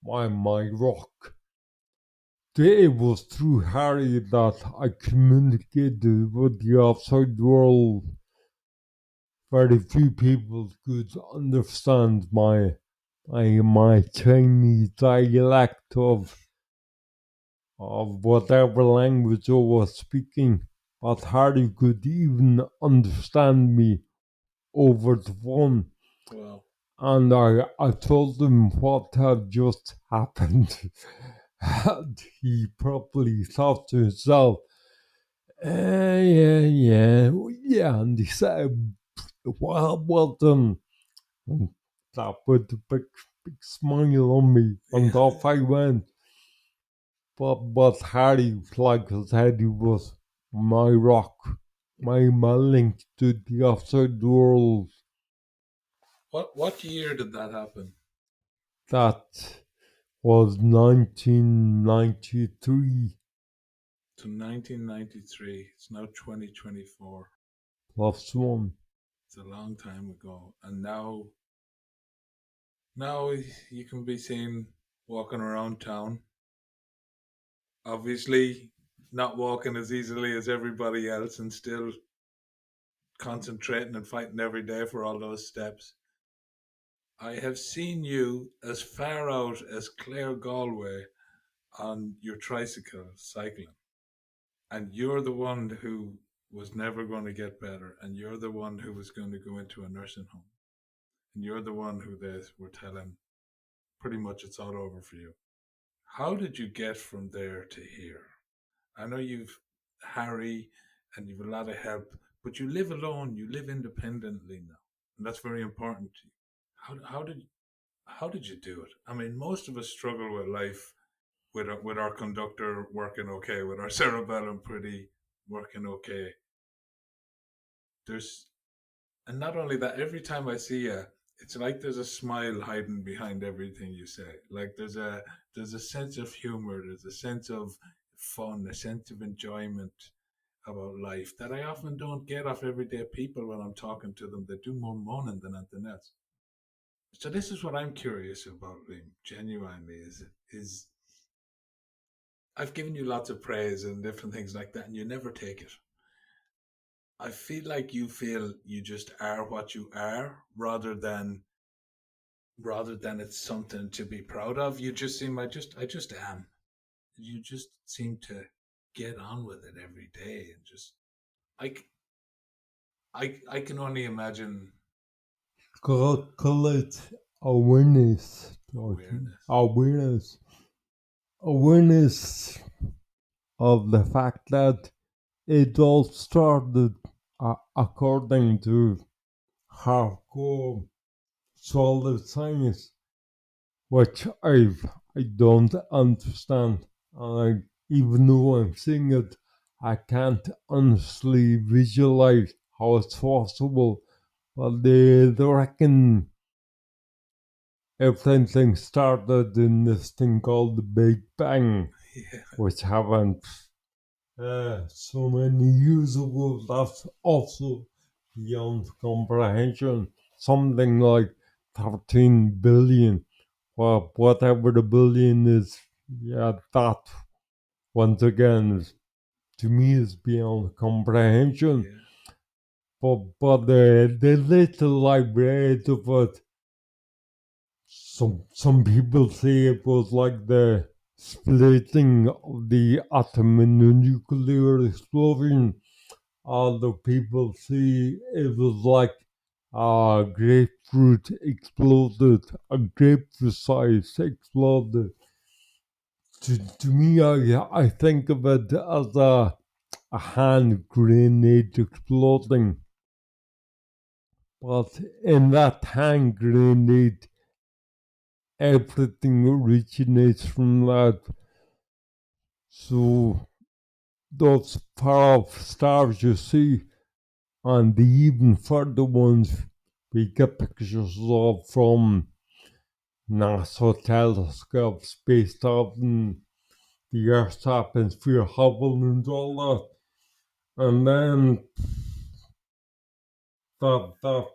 Speaker 2: rock. it was through Harry that I communicated with the outside world. Very few people could understand my Chinese dialect of whatever language I was speaking, but Harry could even understand me over the phone.
Speaker 1: Wow.
Speaker 2: And I told him what had just happened. And he probably thought to himself, yeah. And he said, well done. And that put a big smile on me. And
Speaker 1: Yeah.
Speaker 2: off I went. But Harry, like I said, he was my rock, my link to the outside world.
Speaker 1: What year did that happen?
Speaker 2: That was 1993
Speaker 1: To 1993. It's now 2024.
Speaker 2: plus one.
Speaker 1: It's a long time ago. And now you can be seen walking around town. Obviously, not walking as easily as everybody else and still concentrating and fighting every day for all those steps. I have seen you as far out as Clare Galway on your tricycle cycling. And you're the one who was never going to get better. And you're the one who was going to go into a nursing home. And you're the one who they were telling pretty much it's all over for you. How did you get from there to here? I know you've Harry and you've a lot of help, but you live alone, you live independently now. And that's very important to you. How did you do it? I mean, most of us struggle with life with our conductor working okay, with our cerebellum pretty working okay. There's And not only that, every time I see you, it's like there's a smile hiding behind everything you say. Like there's a sense of humor, there's a sense of fun, a sense of enjoyment about life that I often don't get off everyday people when I'm talking to them. They do more moaning than anything else. So this is what I'm curious about, Liam. Genuinely, is I've given you lots of praise and different things like that, and you never take it. I feel like you feel you just are what you are, rather than it's something to be proud of. You just seem I just am. You just seem to get on with it every day and just I I can only imagine
Speaker 2: Call it awareness, Dorothy.
Speaker 1: awareness.
Speaker 2: Awareness of the fact that it all started according to hardcore solid science, which I don't understand. Even though I'm seeing it, I can't honestly visualize how it's possible. But they reckon everything started in this thing called the Big Bang,
Speaker 1: Yeah,
Speaker 2: which happened so many years ago. That's also beyond comprehension. Something like 13 billion, well, whatever the billion is. Yeah, that once again to me is beyond comprehension.
Speaker 1: yeah,
Speaker 2: But the little I read of it, some people say it was like the splitting of the atom in a nuclear explosion. Other people say it was like a grapefruit exploded, a grapefruit size exploded. To me, I think of it as a hand grenade exploding. But in that hand grenade, everything originates from that. So those far off stars you see, and the even further ones we get pictures of from NASA telescopes based on the Earth's atmosphere, Hubble, and all that. And then that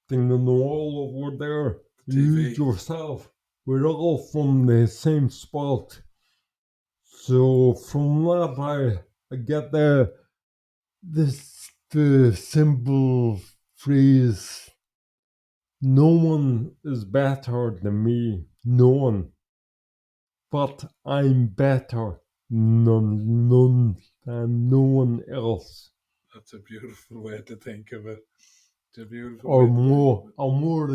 Speaker 2: thing on the wall over there, you
Speaker 1: TV.
Speaker 2: yourself, we're all from the same spot. So from that, I get the simple phrase, no one is better than me. No one. But I'm better none than no one else.
Speaker 1: That's a beautiful way to think of it. It's a beautiful
Speaker 2: Or
Speaker 1: way to think of
Speaker 2: more,
Speaker 1: it.
Speaker 2: or more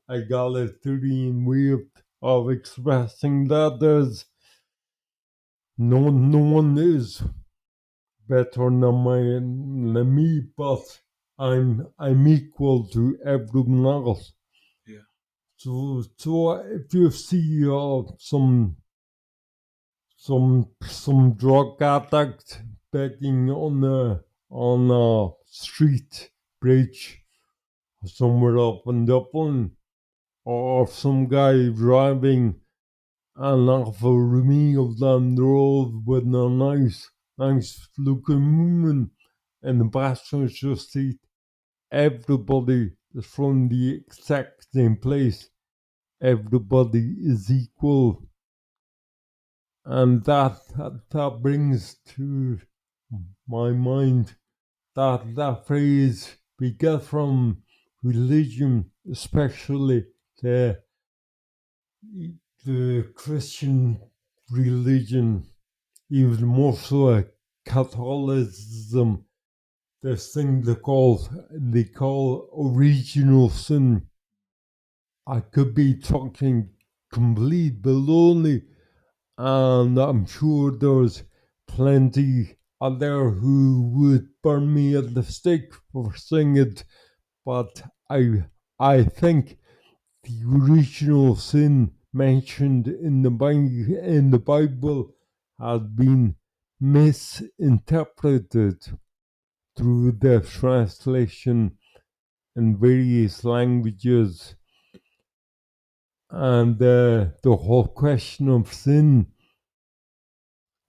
Speaker 2: egalitarian way of expressing that there's no one is better than me, but I'm equal to everyone else.
Speaker 1: Yeah,
Speaker 2: So if you see some drug addict begging on a street bridge somewhere up in Dublin, or some guy driving an awful meal down the road with a nice looking woman in the passenger seat. Everybody is from the exact same place. Everybody is equal, and that brings to my mind that phrase we get from religion, especially the the Christian religion, even more so Catholicism. This thing they call original sin. I could be talking complete baloney, and I'm sure there's plenty out there who would burn me at the stake for saying it, but I think the original sin mentioned in the Bible has been misinterpreted through the translation in various languages, and the whole question of sin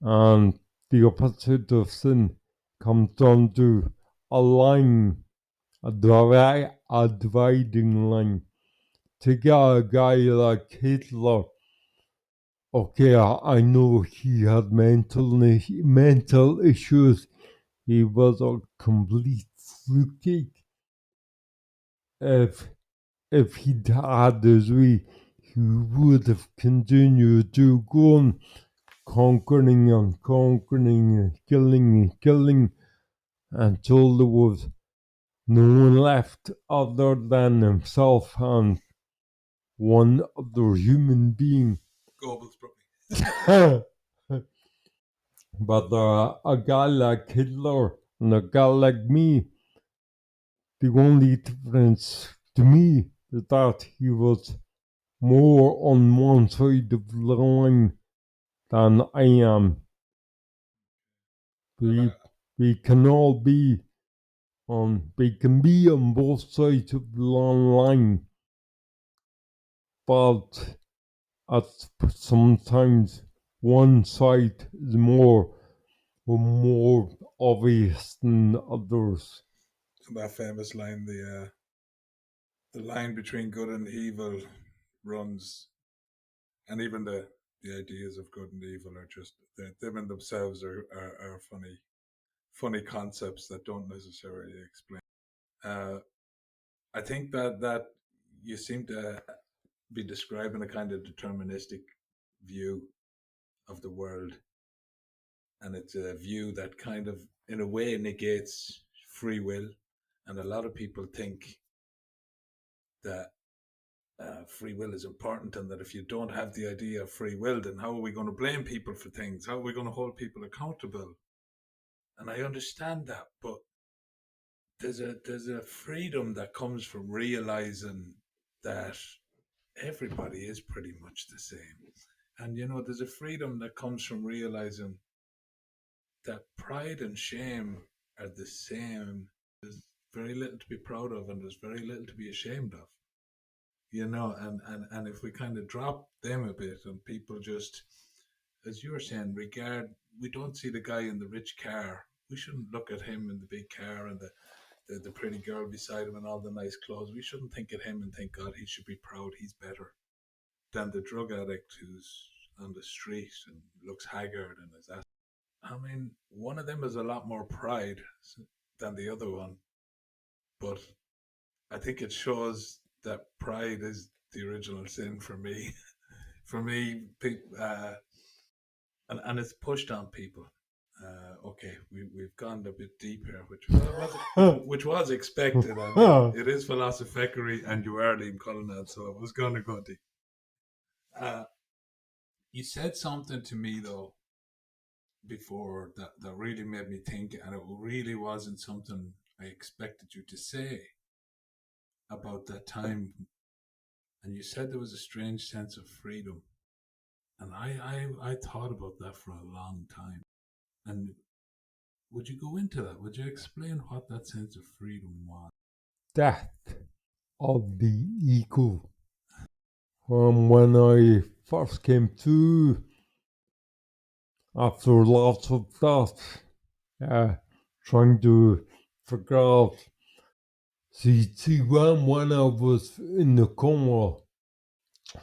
Speaker 2: and the opposite of sin comes down to a line, a dividing line. Take a guy like Hitler. Okay, I know he had mental issues. He was a complete fruitcake. If if he'd had his way, he would have continued to go on conquering and conquering and killing until there was no one left other than himself and one other human being.
Speaker 1: Goebbels probably.
Speaker 2: But a guy like Hitler and a guy like me, the only difference to me is that he was more on one side of the line than I am.
Speaker 1: And
Speaker 2: We we can all be we can be on both sides of the line, but at sometimes one side is more obvious than others.
Speaker 1: that famous line, the line between good and evil runs, and even the ideas of good and evil are just them in themselves are funny concepts that don't necessarily explain. Uh, I think that you seem to be describing a kind of deterministic view of the world, and it's a view that kind of, in a way, negates free will. And a lot of people think that free will is important, and that if you don't have the idea of free will, then how are we going to blame people for things? How are we going to hold people accountable? And I understand that, but there's a freedom that comes from realizing that everybody is pretty much the same. And there's a freedom that comes from realizing that pride and shame are the same. There's very little to be proud of, and there's very little to be ashamed of. And if we kind of drop them a bit, and people just, as you were saying, we don't see the guy in the rich car. We shouldn't look at him in the big car and the pretty girl beside him and all the nice clothes. We shouldn't think at him and think, God, he should be proud. He's better than the drug addict who's on the street and looks haggard and is that. I mean, one of them has a lot more pride than the other one, but I think it shows that pride is the original sin for me. For me, and it's pushed on people. Okay, we've gone a bit deep here, which was expected. I mean, it is philosophery, and you are Liam Cullinane, so I was going to go deep. Uh, you said something to me though before that really made me think, and it really wasn't something I expected you to say about that time. And you said there was a strange sense of freedom, and I thought about that for a long time. And would you go into that? Would you explain what that sense of freedom was?
Speaker 2: Death of the ego. When I first came to, after lots of thought, uh, trying to figure out. See, when I was in the coma,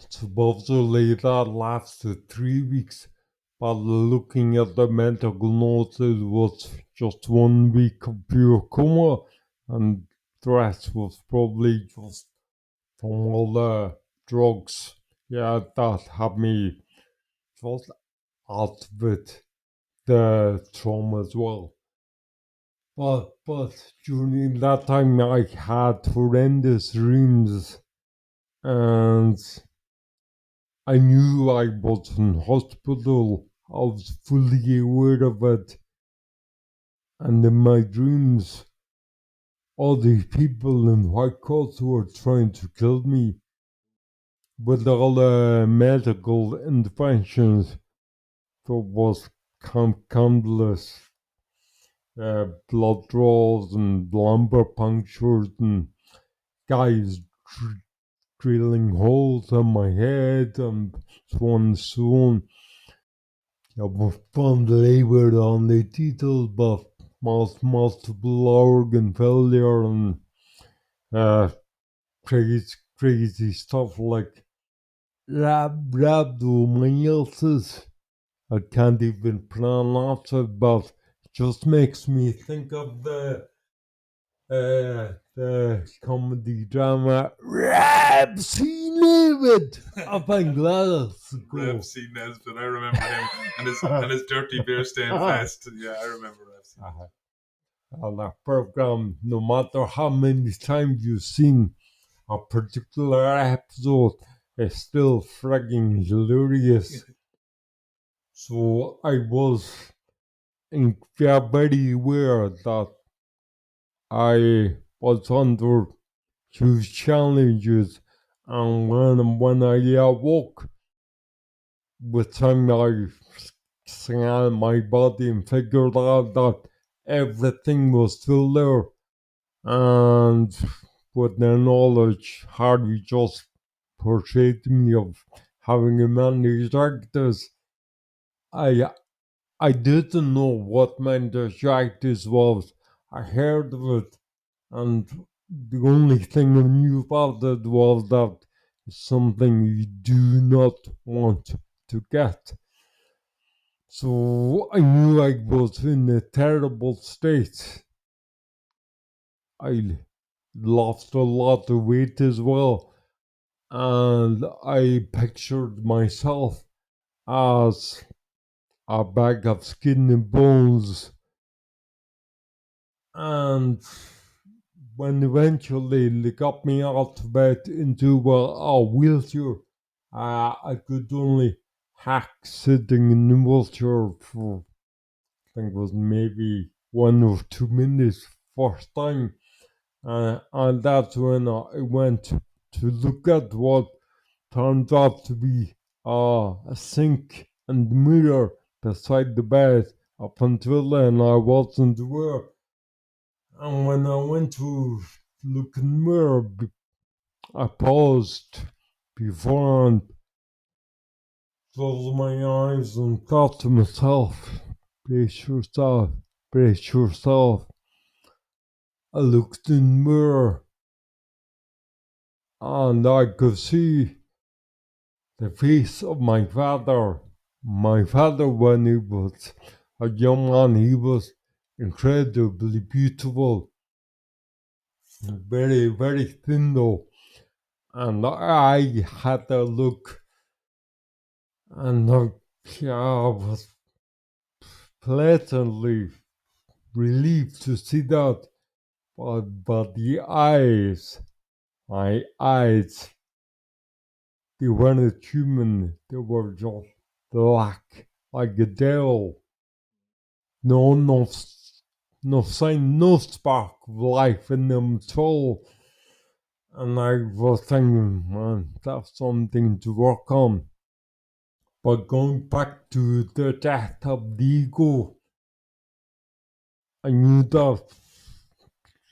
Speaker 2: supposedly that lasted 3 weeks. But looking at the medical notes, it was just 1 week of pure coma, and the rest was probably just from all the drugs. Yeah, that had me just out with the trauma as well. But during that time, I had horrendous dreams, and I knew I was in hospital. I was fully aware of it, and in my dreams, all these people in white coats were trying to kill me with all the medical interventions. There was countless blood draws and lumbar punctures and guys drilling holes in my head and so on and so on. I was found laboured on the details, but multiple organ failure and uh, crazy stuff like rhabdomyolysis. I can't even pronounce it, but it just makes me think of the comedy drama Rap See Livid up in
Speaker 1: Rev
Speaker 2: Glasgow.
Speaker 1: C. Nesbitt, I remember him and his dirty beer stained vest. Yeah, I remember Rev C.
Speaker 2: On that program, no matter how many times you've seen a particular episode, it's still frigging hilarious. So I was very aware that I was under huge challenges, and when I awoke, with time I scanned my body and figured out that everything was still there, and with their knowledge, Harvey just portrayed me of having a meningitis. I I didn't know what meningitis was. I heard of it, and the only thing I knew about it was that it's something you do not want to get. So I knew I was in a terrible state. I lost a lot of weight as well, and I pictured myself as a bag of skin and bones. And when eventually they got me out of bed into a wheelchair, I could only hack sitting in the wheelchair for, I think it was maybe 1 or 2 minutes first time. And that's when I went to look at what turned out to be a sink and mirror beside the bed. Up until then, I wasn't aware. And when I went to look in the mirror, I paused before and closed my eyes and thought to myself, brace yourself, brace yourself. I looked in the mirror and I could see the face of my father. My father, when he was a young man, he was incredibly beautiful, very, very thin though. And I had a look, and I was pleasantly relieved to see that. But the eyes, my eyes, they weren't human, they were just black, like a devil. No, no sign, no spark of life in them at all. And I was thinking, man, that's something to work on. But going back to the death of the ego, I knew that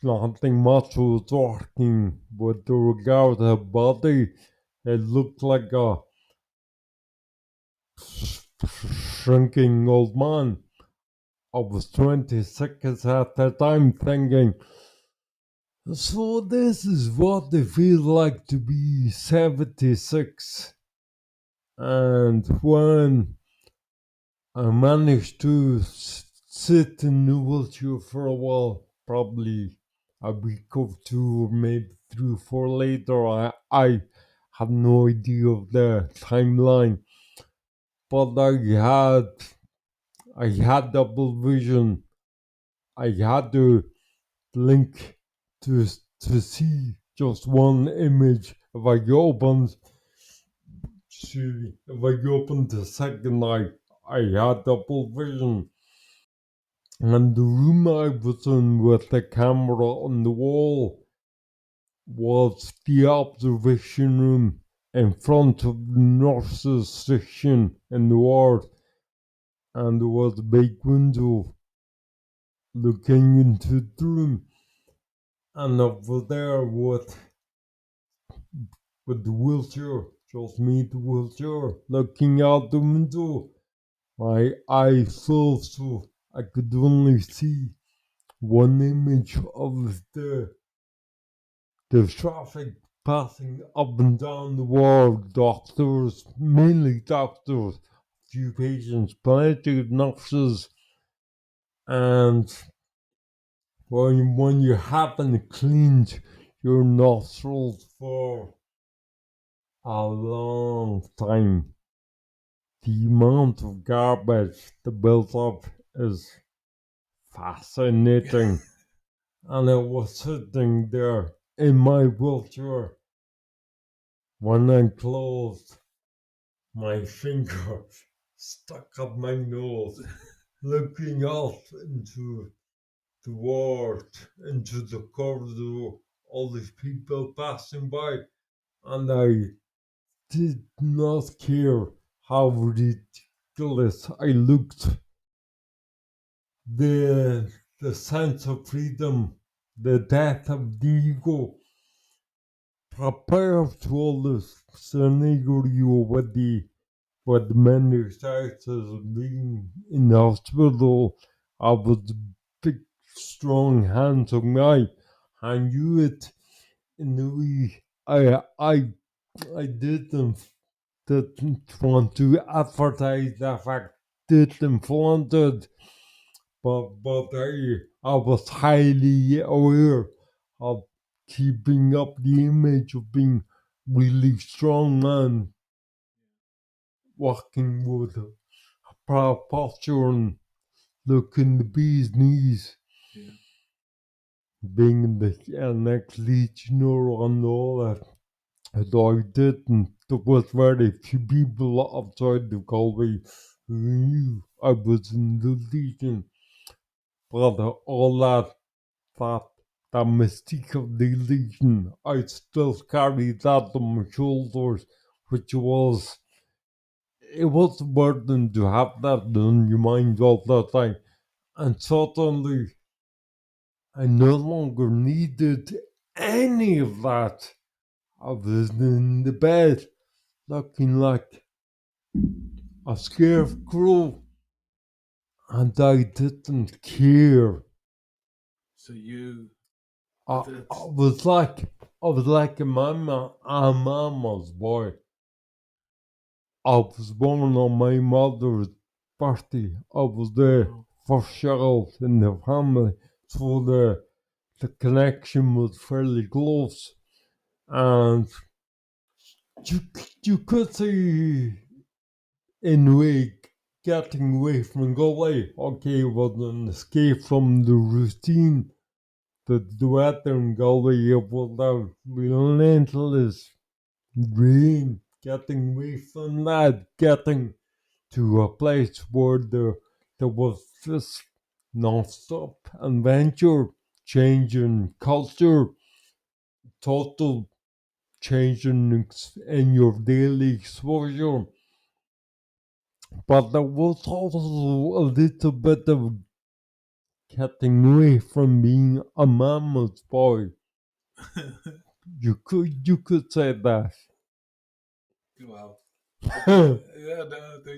Speaker 2: nothing much was working with the regard to the body. It looked like a shrinking old man. I was 26 at the time thinking, so this is what it feels like to be 76. And when I managed to sit in the wheelchair for a while, probably a week or two, or maybe 3 or 4 later, I have no idea of the timeline. But I had double vision. I had to blink to see just one image. If I opened the second eye, I had double vision. And the room I was in with the camera on the wall was the observation room in front of the nurse's section in the ward. And there was a big window looking into the room. And over there with the wheelchair, just me, the wheelchair, looking out the window. My eyes closed so I could only see one image of the traffic passing up and down the ward. Doctors, mainly doctors, few patients, plenty of nurses, and when you haven't cleaned your nostrils for a long time, the amount of garbage that builds up is fascinating. And I was sitting there in my wheelchair when I closed my finger stuck up my nose, looking out into the ward, into the corridor, all these people passing by, and I did not care how ridiculous I looked. The sense of freedom, the death of the ego, prepared to all this scenario with the meningitis being in the hospital. I was a big, strong, handsome guy. I knew it in the way I didn't want to advertise the fact, didn't want it, but I was highly aware of keeping up the image of being really strong man, walking with a proud posture and looking the bee's knees,
Speaker 1: Yeah.
Speaker 2: being the next legionnaire and all that. Although I didn't, there was very few people outside the Galway who knew I was in the Legion. But all that, that mystique of the Legion, I still carried that on my shoulders, which it was a burden to have that on your mind all the time. And suddenly, I no longer needed any of that. I was in the bed, looking like a scarecrow, and I didn't care.
Speaker 1: So you
Speaker 2: I, I
Speaker 1: that's
Speaker 2: was like I was like a mama's boy. I was born on my mother's birthday. I was the
Speaker 1: Wow.
Speaker 2: first child in the family, so the connection was fairly close. And you, you could see in a way getting away from Galway, okay, was an escape from the routine. The weather in Galway was that relentless rain. Getting away from that, getting to a place where there was this non-stop adventure, change in culture, total change in your daily exposure. But there was also a little bit of getting away from being a mama's boy. You could say that.
Speaker 1: Wow. Yeah,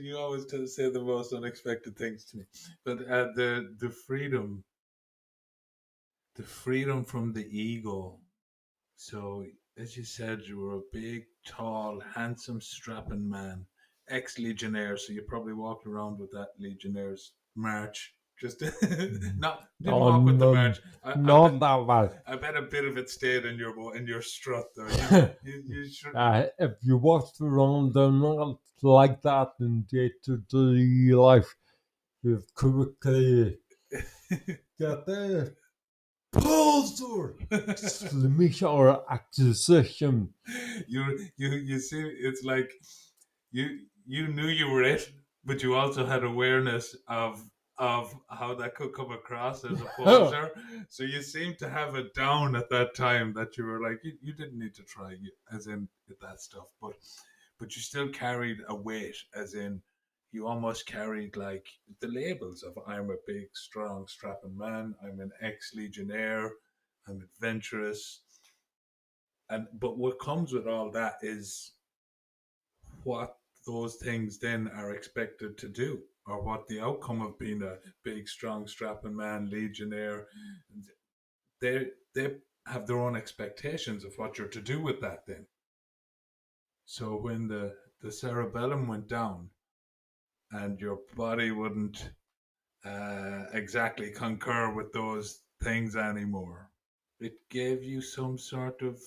Speaker 1: you always say the most unexpected things to me. But the freedom from the ego. So, as you said, you were a big, tall, handsome, strapping man, ex-legionnaire. So you probably walked around with that legionnaire's march. Just not didn't
Speaker 2: No,
Speaker 1: walk with the
Speaker 2: no,
Speaker 1: march. I bet
Speaker 2: not that
Speaker 1: I bet a bit of it stayed in your strut though.
Speaker 2: bad.
Speaker 1: You should.
Speaker 2: If you watch around, they're not like that in day-to-day life. You quickly get there. Poser! Exclamation or accusation.
Speaker 1: You see, it's like you knew you were it, but you also had awareness of how that could come across as a poser. So you seemed to have it down at that time that you were like you didn't need to try as in that stuff, but you still carried a weight, as in you almost carried like the labels of I'm a big, strong, strapping man, I'm an ex legionnaire, I'm adventurous, and but what comes with all that is what those things then are expected to do, or what the outcome of being a big, strong, strapping man, legionnaire. They have their own expectations of what you're to do with that. Then, so when the cerebellum went down and your body wouldn't exactly concur with those things anymore, it gave you some sort of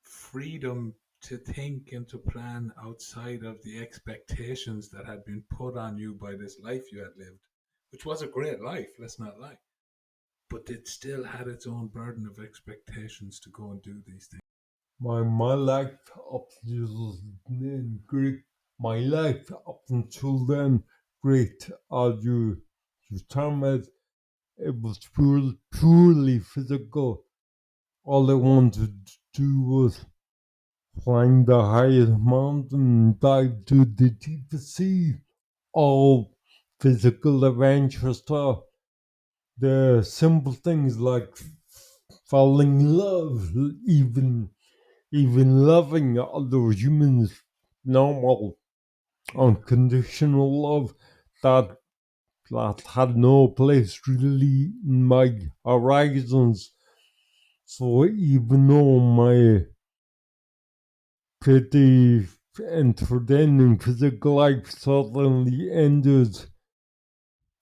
Speaker 1: freedom to think and to plan outside of the expectations that had been put on you by this life you had lived, which was a great life, let's not lie. But it still had its own burden of expectations to go and do these things.
Speaker 2: My life up until then great. My life up until then great. As you term it, it was purely physical. All I wanted to do was climb the highest mountain, dive to the deepest sea. All physical adventure stuff. The simple things like falling in love, even loving other humans, normal,
Speaker 1: Yeah.
Speaker 2: unconditional love that that had no place really in my horizons. So even though my pretty entertaining physical life suddenly ended,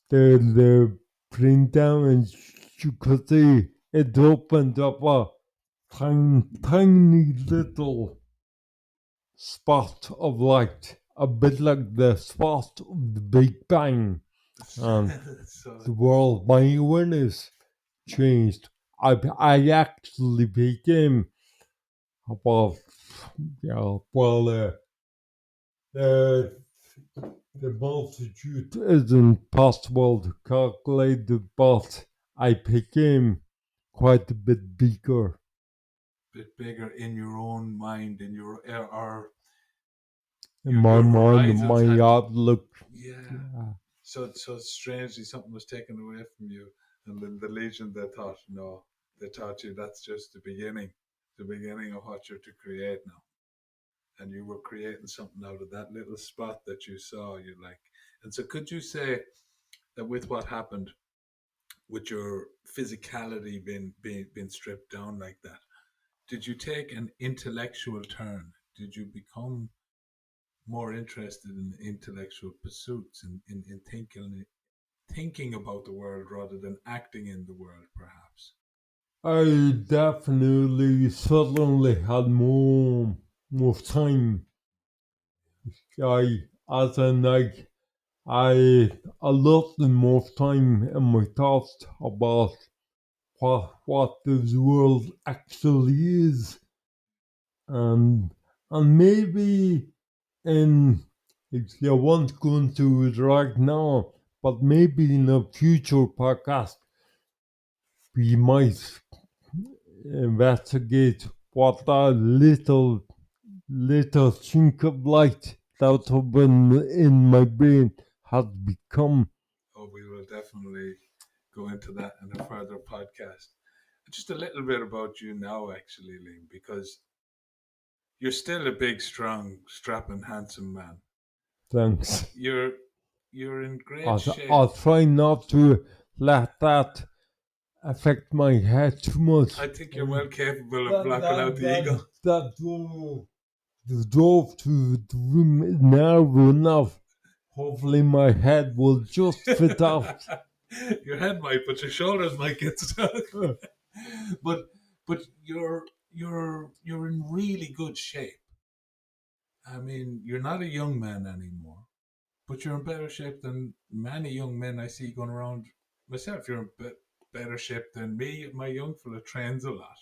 Speaker 2: the brain damage you could see it opened up a tiny little spot of light, a bit like the spot of the Big Bang, and
Speaker 1: So
Speaker 2: the world, my awareness changed. I actually became about, yeah, well, uh, the multitude isn't possible to calculate, but I became quite a bit bigger.
Speaker 1: bit bigger in your own mind, in your or
Speaker 2: In my
Speaker 1: your
Speaker 2: mind,
Speaker 1: horizons
Speaker 2: my
Speaker 1: had,
Speaker 2: outlook,
Speaker 1: yeah.
Speaker 2: yeah,
Speaker 1: So strangely, something was taken away from you, and then the Legion, they thought, no, they taught you that's just the beginning of what you're to create now, and you were creating something out of that little spot that you saw. You like, and so could you say that with what happened, with your physicality being stripped down like that, did you take an intellectual turn? Did you become more interested in intellectual pursuits and in thinking about the world rather than acting in the world, perhaps.
Speaker 2: I definitely suddenly had more time. As in like, I allotted more time in my thoughts about what this world actually is, and and maybe in I won't go into it right now, but maybe in a future podcast we might investigate what that little chink of light that have been in my brain has become.
Speaker 1: Oh, we will definitely go into that in a further podcast. Just a little bit about you now, actually, Liam, because you're still a big, strong, strapping, handsome man.
Speaker 2: Thanks.
Speaker 1: You're you're in great
Speaker 2: I'll
Speaker 1: shape.
Speaker 2: try not to let that affect my head too much.
Speaker 1: I think you're well capable of
Speaker 2: That
Speaker 1: blocking out
Speaker 2: that
Speaker 1: the ego.
Speaker 2: that drove the drove to the room is narrow enough. Hopefully my head will just fit out.
Speaker 1: Your head might, but your shoulders might get stuck. but but you're in really good shape. I mean, you're not a young man anymore, but you're in better shape than many young men I see going around. Myself, you're in better shape than me. My young fella trains a lot,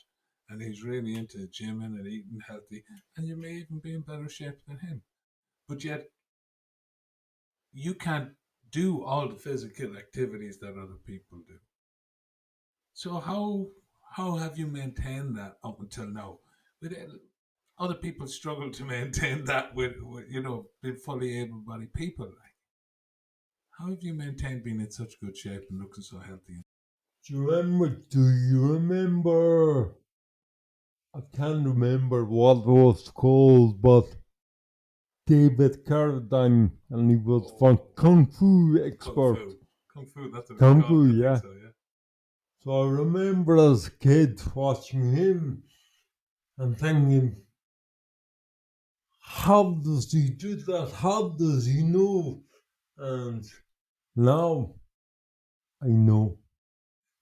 Speaker 1: and he's really into gymming and eating healthy, and you may even be in better shape than him. But yet, you can't do all the physical activities that other people do. So how have you maintained that up until now? With other people struggle to maintain that with being fully able-bodied people. Like, how have you maintained being in such good shape and looking so healthy?
Speaker 2: Do you remember? I can't remember what it was called, but David Carradine, and he was from
Speaker 1: Oh,
Speaker 2: Kung Fu
Speaker 1: kung
Speaker 2: expert.
Speaker 1: fu, kung fu. That's what it's
Speaker 2: Kung
Speaker 1: called.
Speaker 2: Fu,
Speaker 1: I think
Speaker 2: yeah.
Speaker 1: so. Yeah.
Speaker 2: So I remember as a kid watching him and thinking, how does he do that? How does he know? And now I know.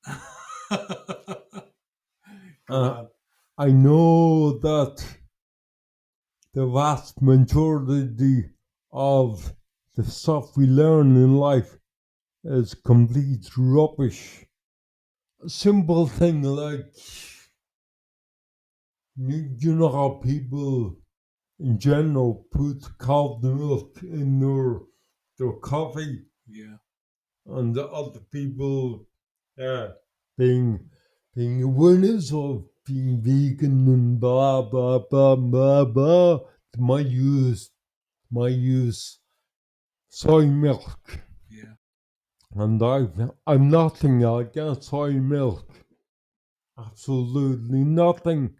Speaker 1: Go
Speaker 2: Uh,
Speaker 1: on.
Speaker 2: I know that the vast majority of the stuff we learn in life is complete rubbish. A simple thing like you know how people in general put cow milk in their coffee,
Speaker 1: Yeah.
Speaker 2: and the other people, yeah, being being awareness of being vegan and blah blah blah blah blah. My use soy milk,
Speaker 1: Yeah.
Speaker 2: and I'm nothing against soy milk, absolutely nothing,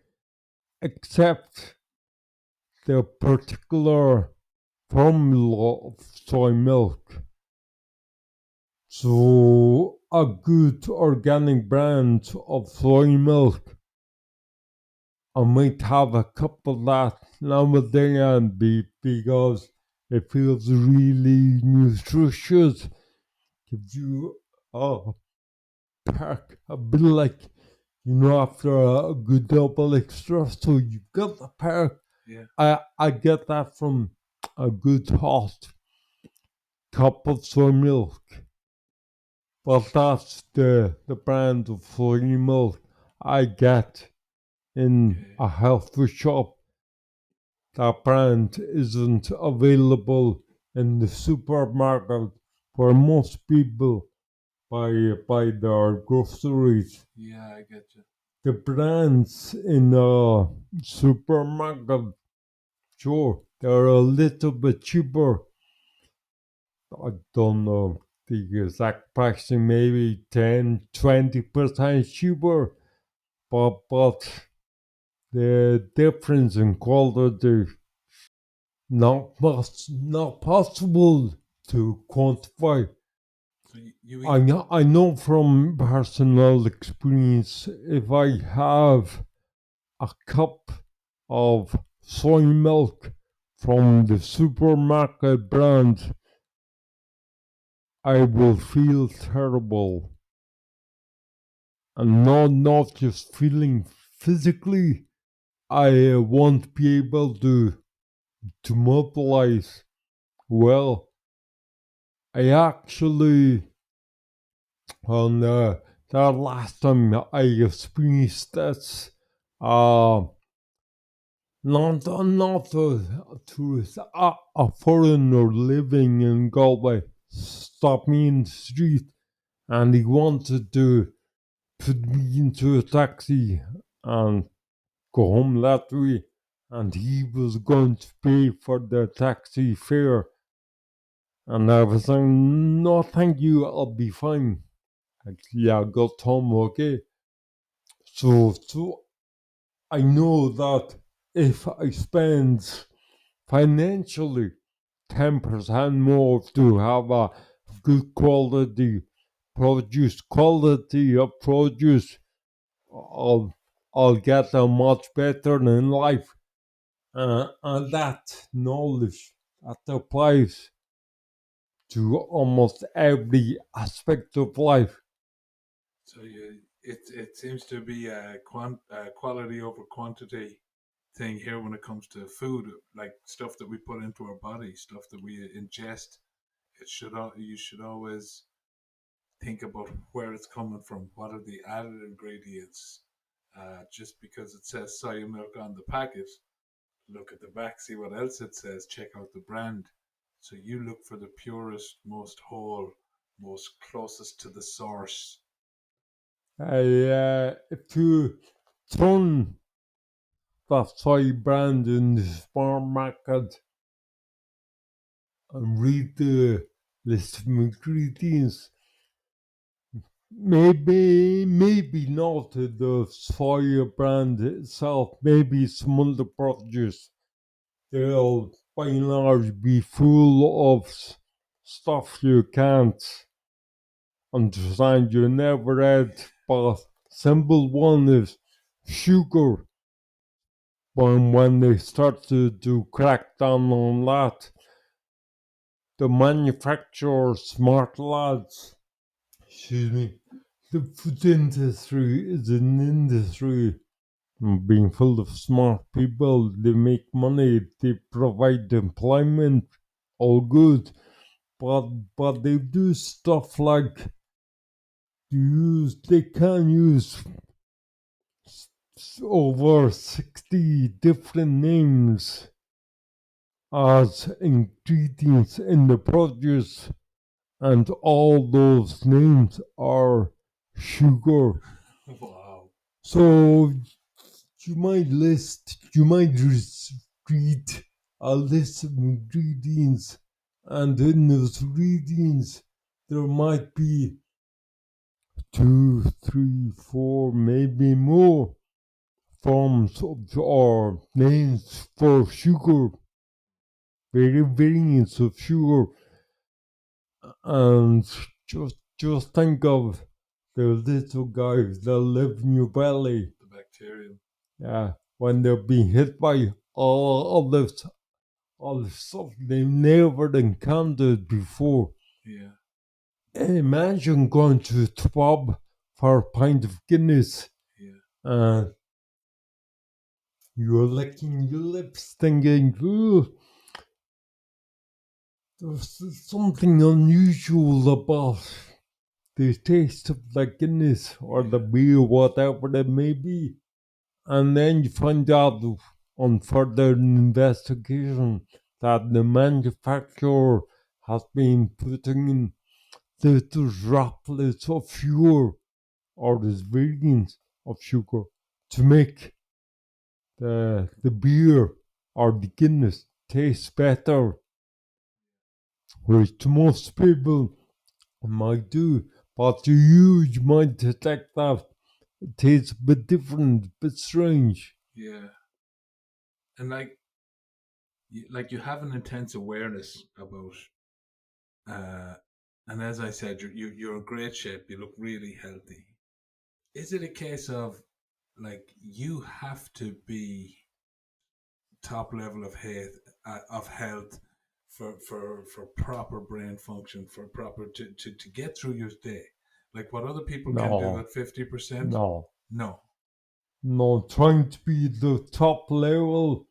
Speaker 2: except the particular formula of soy milk. So a good organic brand of soy milk, I might have a cup of that now and then because it feels really nutritious. Gives you a perk, a bit like after a good double espresso, you get the perk.
Speaker 1: Yeah.
Speaker 2: I get that from a good hot cup of soy milk. But that's the brand of soy milk I get in
Speaker 1: Okay.
Speaker 2: a health food shop. That brand isn't available in the supermarket where most people buy their groceries.
Speaker 1: Yeah, I get you.
Speaker 2: The brands in a supermarket, sure, they're a little bit cheaper. I don't know the exact pricing, maybe 10-20% cheaper, but the difference in quality not possible to quantify.
Speaker 1: So you
Speaker 2: I
Speaker 1: eat.
Speaker 2: know, I know from personal experience, if I have a cup of soy milk from the supermarket brand, I will feel terrible. And not just feeling physically, I won't be able to mobilize well. I actually, on the last time I experienced this, uh, not tourist, a foreigner living in Galway stopped me in the street and he wanted to put me into a taxi and go home that way. And he was going to pay for the taxi fare. And I was saying, no, thank you, I'll be fine. Actually, I got home okay. So I know that if I spend financially 10% more to have a good quality of produce, I'll, I'll get a much better in life. And that knowledge that applies to almost every aspect of life.
Speaker 1: So it seems to be a quality over quantity thing here when it comes to food, like stuff that we put into our body, stuff that we ingest. You should always think about where it's coming from. What are the added ingredients? Just because it says soy milk on the packet, look at the back, see what else it says. Check out the brand. So you look for the purest, most whole, most closest to the source.
Speaker 2: If you turn the soy brand in the supermarket and read the list of ingredients, maybe not the soy brand itself, maybe some other produce. They'll by and large be full of stuff you can't understand. You never had, but simple one is sugar. But when they start to crack down on that, the manufacturers, smart lads, excuse me, the food industry is an industry being full of smart people. They make money, they provide employment, all good. But they do stuff like they can use over 60 different names as ingredients in the produce, and all those names are sugar.
Speaker 1: Wow.
Speaker 2: So you might read a list of ingredients, and in those ingredients, there might be two, three, four, maybe more forms of, or names for sugar, variants of sugar, and just think of the little guys that live in your belly.
Speaker 1: The bacterium.
Speaker 2: Yeah, when they're being hit by all the stuff they've never encountered before.
Speaker 1: Yeah.
Speaker 2: Imagine going to the pub for a pint of Guinness
Speaker 1: Yeah.
Speaker 2: and you're licking your lips thinking, ooh, there's something unusual about the taste of the Guinness or the
Speaker 1: Yeah.
Speaker 2: beer, whatever it may be. And then you find out on further investigation that the manufacturer has been putting in little droplets of sugar or the variants of sugar to make the beer or the Guinness taste better, which most people might do. But to you might detect that it tastes a bit different, a bit strange.
Speaker 1: Yeah. And like you have an intense awareness about uh and as I said, you're in great shape, you look really healthy. Is it a case of like you have to be top level of health for proper brain function, for proper to get through your day. Like what other people can do
Speaker 2: No,
Speaker 1: at 50%.
Speaker 2: no,
Speaker 1: No.
Speaker 2: no. Trying to be the top level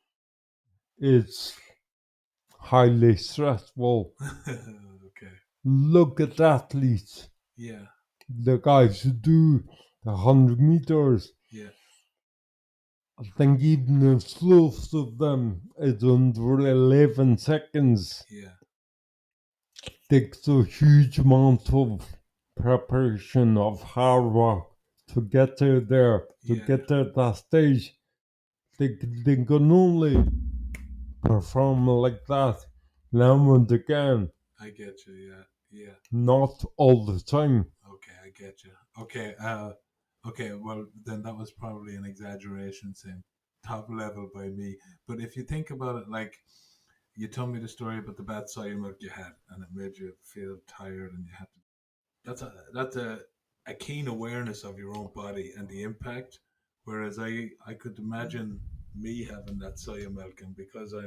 Speaker 2: is highly stressful.
Speaker 1: Okay.
Speaker 2: Look at athletes,
Speaker 1: Yeah.
Speaker 2: the guys who do the 100 meters.
Speaker 1: Yeah.
Speaker 2: I think even the slowest of them is under 11 seconds.
Speaker 1: Yeah.
Speaker 2: Takes a huge amount of preparation of hard work to get to there, to
Speaker 1: Yeah.
Speaker 2: get to that stage. They can only perform like that now and again,
Speaker 1: I get you. Yeah. Yeah.
Speaker 2: not all the time.
Speaker 1: Okay, I get you. Okay, okay. Well, then that was probably an exaggeration, saying top level by me. But if you think about it, like you told me the story about the bad soy milk you had, and it made you feel tired, and you had to. That's a keen awareness of your own body and the impact. Whereas I could imagine me having that soy milk, and because I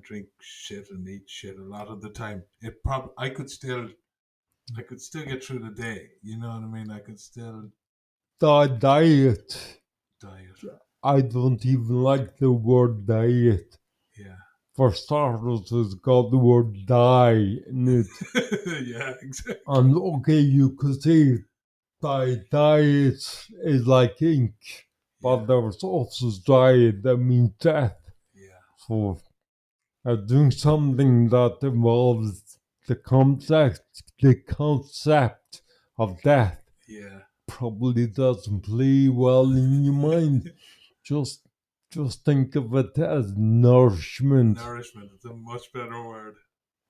Speaker 1: drink shit and eat shit a lot of the time, I could still get through the day. You know what I mean? I could still
Speaker 2: The diet.
Speaker 1: diet.
Speaker 2: I don't even like the word diet.
Speaker 1: Yeah.
Speaker 2: For starters, it's got the word die in it.
Speaker 1: Yeah, exactly.
Speaker 2: And okay, you could say diet is like ink, but
Speaker 1: Yeah,
Speaker 2: there's also diet that means death.
Speaker 1: yeah,
Speaker 2: So doing something that involves the concept of death
Speaker 1: yeah.
Speaker 2: probably doesn't play well in your mind. Just just think of it as nourishment.
Speaker 1: Nourishment. It's a much better word.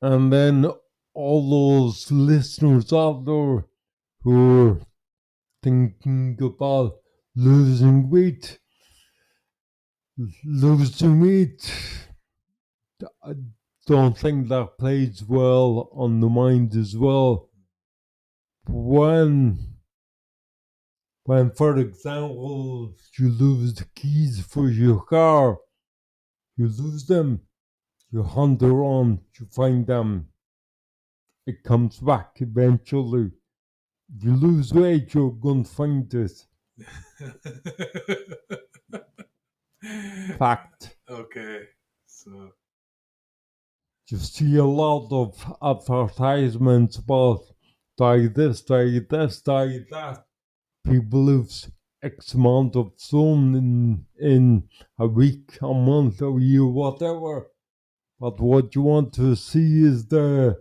Speaker 2: And then all those listeners out there who are thinking about losing weight, losing weight. I don't think that plays well on the mind as well. When, when, for example, you lose the keys for your car, you lose them, you hunt around, you find them, it comes back eventually. If you lose weight, you're going to find it. Fact.
Speaker 1: Okay. So,
Speaker 2: You see a lot of advertisements about diet this, diet this, diet that. People lose X amount of stone in a week, a month, a year, whatever. But what you want to see is the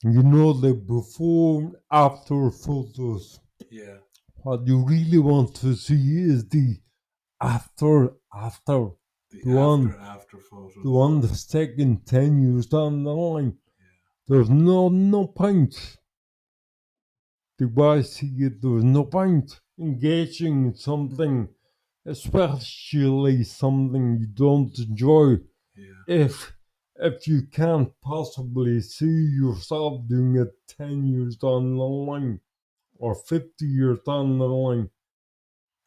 Speaker 2: before after photos.
Speaker 1: yeah.
Speaker 2: What you really want to see is the after.
Speaker 1: The
Speaker 2: The one,
Speaker 1: after
Speaker 2: the
Speaker 1: photos.
Speaker 2: one that's taken 10 years down the line.
Speaker 1: Yeah.
Speaker 2: There's no point. The way I see it, there's no point engaging in something, especially something you don't enjoy,
Speaker 1: Yeah.
Speaker 2: if if you can't possibly see yourself doing it 10 years down the line or 50 years down the line.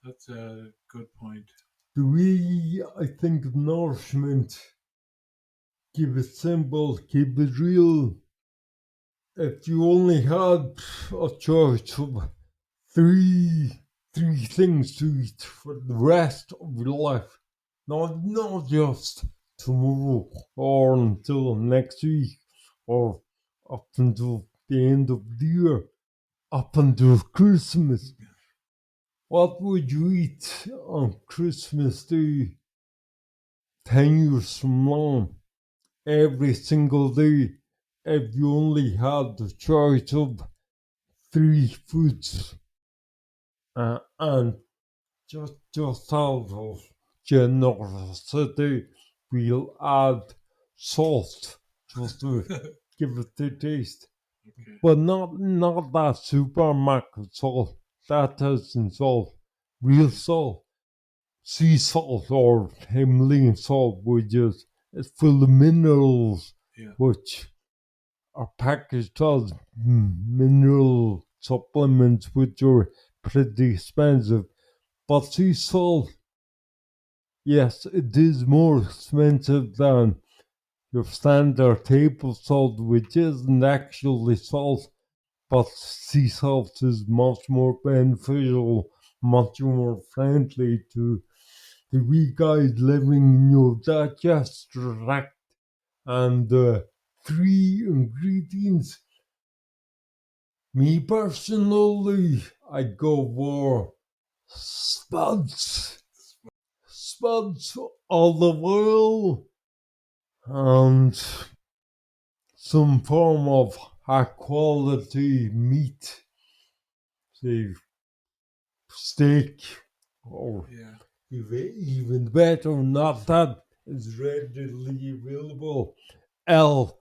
Speaker 1: That's a good point.
Speaker 2: The way I think of nourishment, keep it simple, keep it real. If you only had a choice of three three things to eat for the rest of your life, not just tomorrow or until next week or up until the end of the year, up until Christmas. What would you eat on Christmas Day 10 years from now, every single day, if you only had the choice of three foods? And just out of generosity, we'll add salt just to give it the taste.
Speaker 1: Okay.
Speaker 2: But not that supermarket salt. That isn't salt. Real salt. Sea salt or Himalayan salt, which is full of minerals,
Speaker 1: Yeah.
Speaker 2: which are packaged as mineral supplements, which are pretty expensive. But sea salt Yes, it is more expensive than your standard table salt, which isn't actually salt, but sea salt is much more beneficial, much more friendly to the wee guys living in your digestive tract. And the three ingredients, me personally, I go for spuds, olive oil, and some form of high quality meat, say steak, or
Speaker 1: Yeah,
Speaker 2: even better, not that is readily available, elk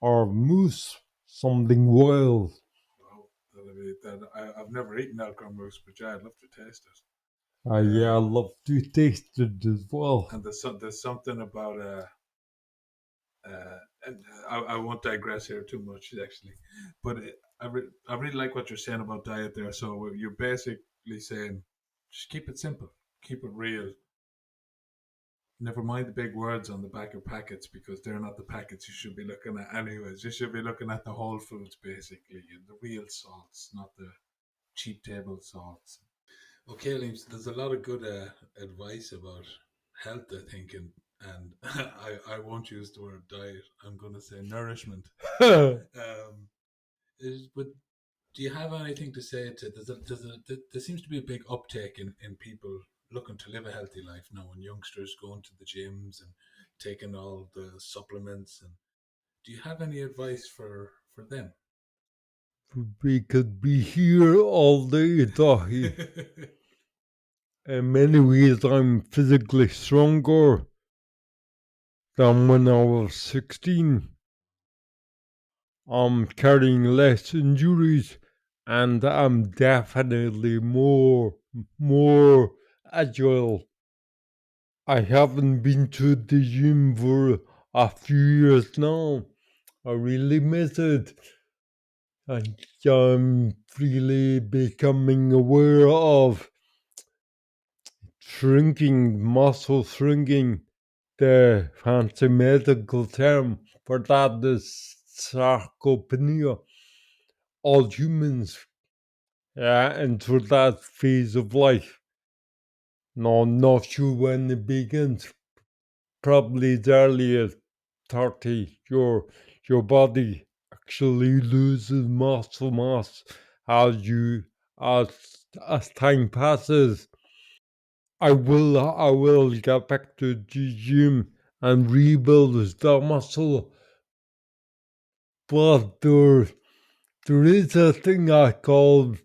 Speaker 2: or moose, something wild.
Speaker 1: wow, that'll be that. I've never eaten elk or moose, but yeah, I'd love to taste it.
Speaker 2: Yeah, I love to taste it as well.
Speaker 1: And there's something about and I won't digress here too much actually, but I really like what you're saying about diet there. So you're basically saying just keep it simple, keep it real. Never mind the big words on the back of packets because they're not the packets you should be looking at anyways. You should be looking at the whole foods basically, and the real salts, not the cheap table salts. Okay, Liam, so there's a lot of good advice about health, I think, and I won't use the word diet. I'm going to say nourishment. Um, but do you have anything to say to? There seems to be a big uptake in people looking to live a healthy life now, and youngsters going to the gyms and taking all the supplements. And do you have any advice for them?
Speaker 2: We could be here all day talking. In many ways, I'm physically stronger than when I was 16. I'm carrying less injuries, and I'm definitely more agile. I haven't been to the gym for a few years now. I really miss it. I'm really becoming aware of shrinking, muscle shrinking. The fancy medical term for that is sarcopenia. All humans enter that phase of life. No, not sure when it begins. Probably as early as 30. Your body actually loses muscle mass as you as time passes. I will get back to the gym and rebuild the muscle, but there is a thing I call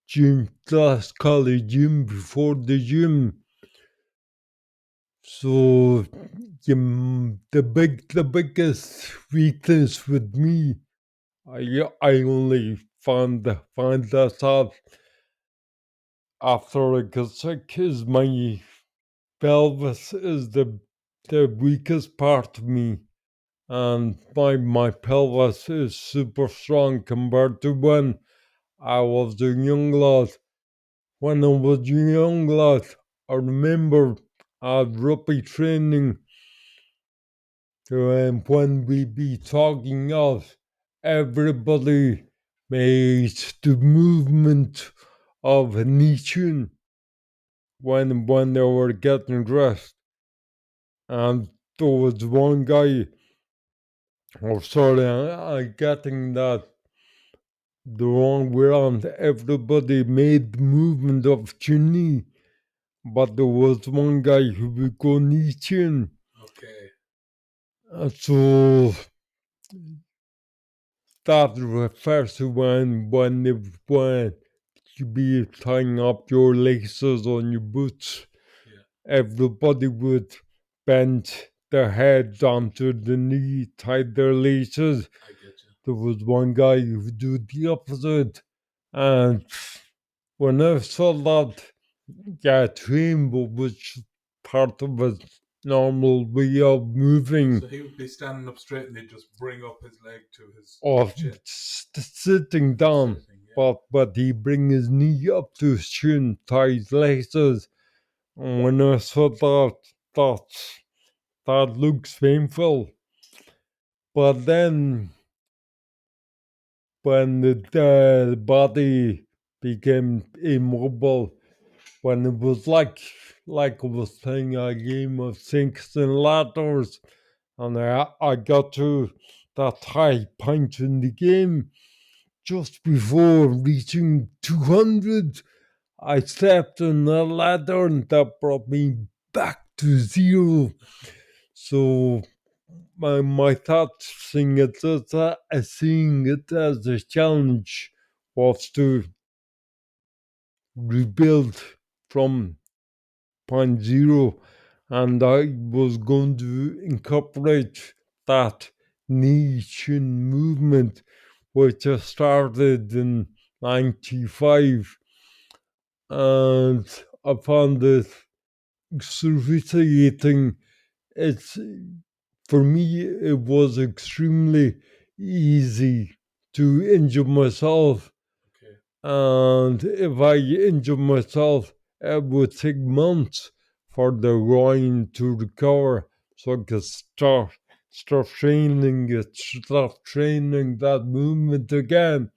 Speaker 2: gym. Let's call it gym before the gym. So the biggest weakness with me, I only find that out after I got sick, is my pelvis is the weakest part of me, and my pelvis is super strong compared to when I was a young lad. When I was a young lad, I remember at rugby training, when we be talking of everybody made the movement of a knee tune when they were getting dressed. And there was one guy, oh sorry, I getting that the wrong way around. Everybody made the movement of the knee, but there was one guy who would go knee tune.
Speaker 1: Okay,
Speaker 2: So that refers to when you be tying up your laces on your boots.
Speaker 1: yeah,
Speaker 2: Everybody would bend their head onto the knee, tie their laces.
Speaker 1: I get you.
Speaker 2: There was one guy who would do the opposite. And when I saw that, yeah, to him was part of his normal way of moving.
Speaker 1: So he would be standing up straight and he'd just bring up his leg to
Speaker 2: Or
Speaker 1: his chin.
Speaker 2: sitting down,
Speaker 1: Sitting, yeah.
Speaker 2: but he bring his knee up to his chin, tie his laces, And when I saw that, that looks painful. But then when the body became immobile, when it was like I was playing a game of sinks and ladders, and I got to that high point in the game just before reaching 200. I stepped on a ladder and that brought me back to zero. So my thought seeing it as a challenge was to rebuild from point zero, and I was going to incorporate that niche movement which I started in 95, and I found it excruciating. It's For me, it was extremely easy to injure myself,
Speaker 1: Okay.
Speaker 2: and if I injure myself, it would take months for the groin to recover, so I could start training that movement again.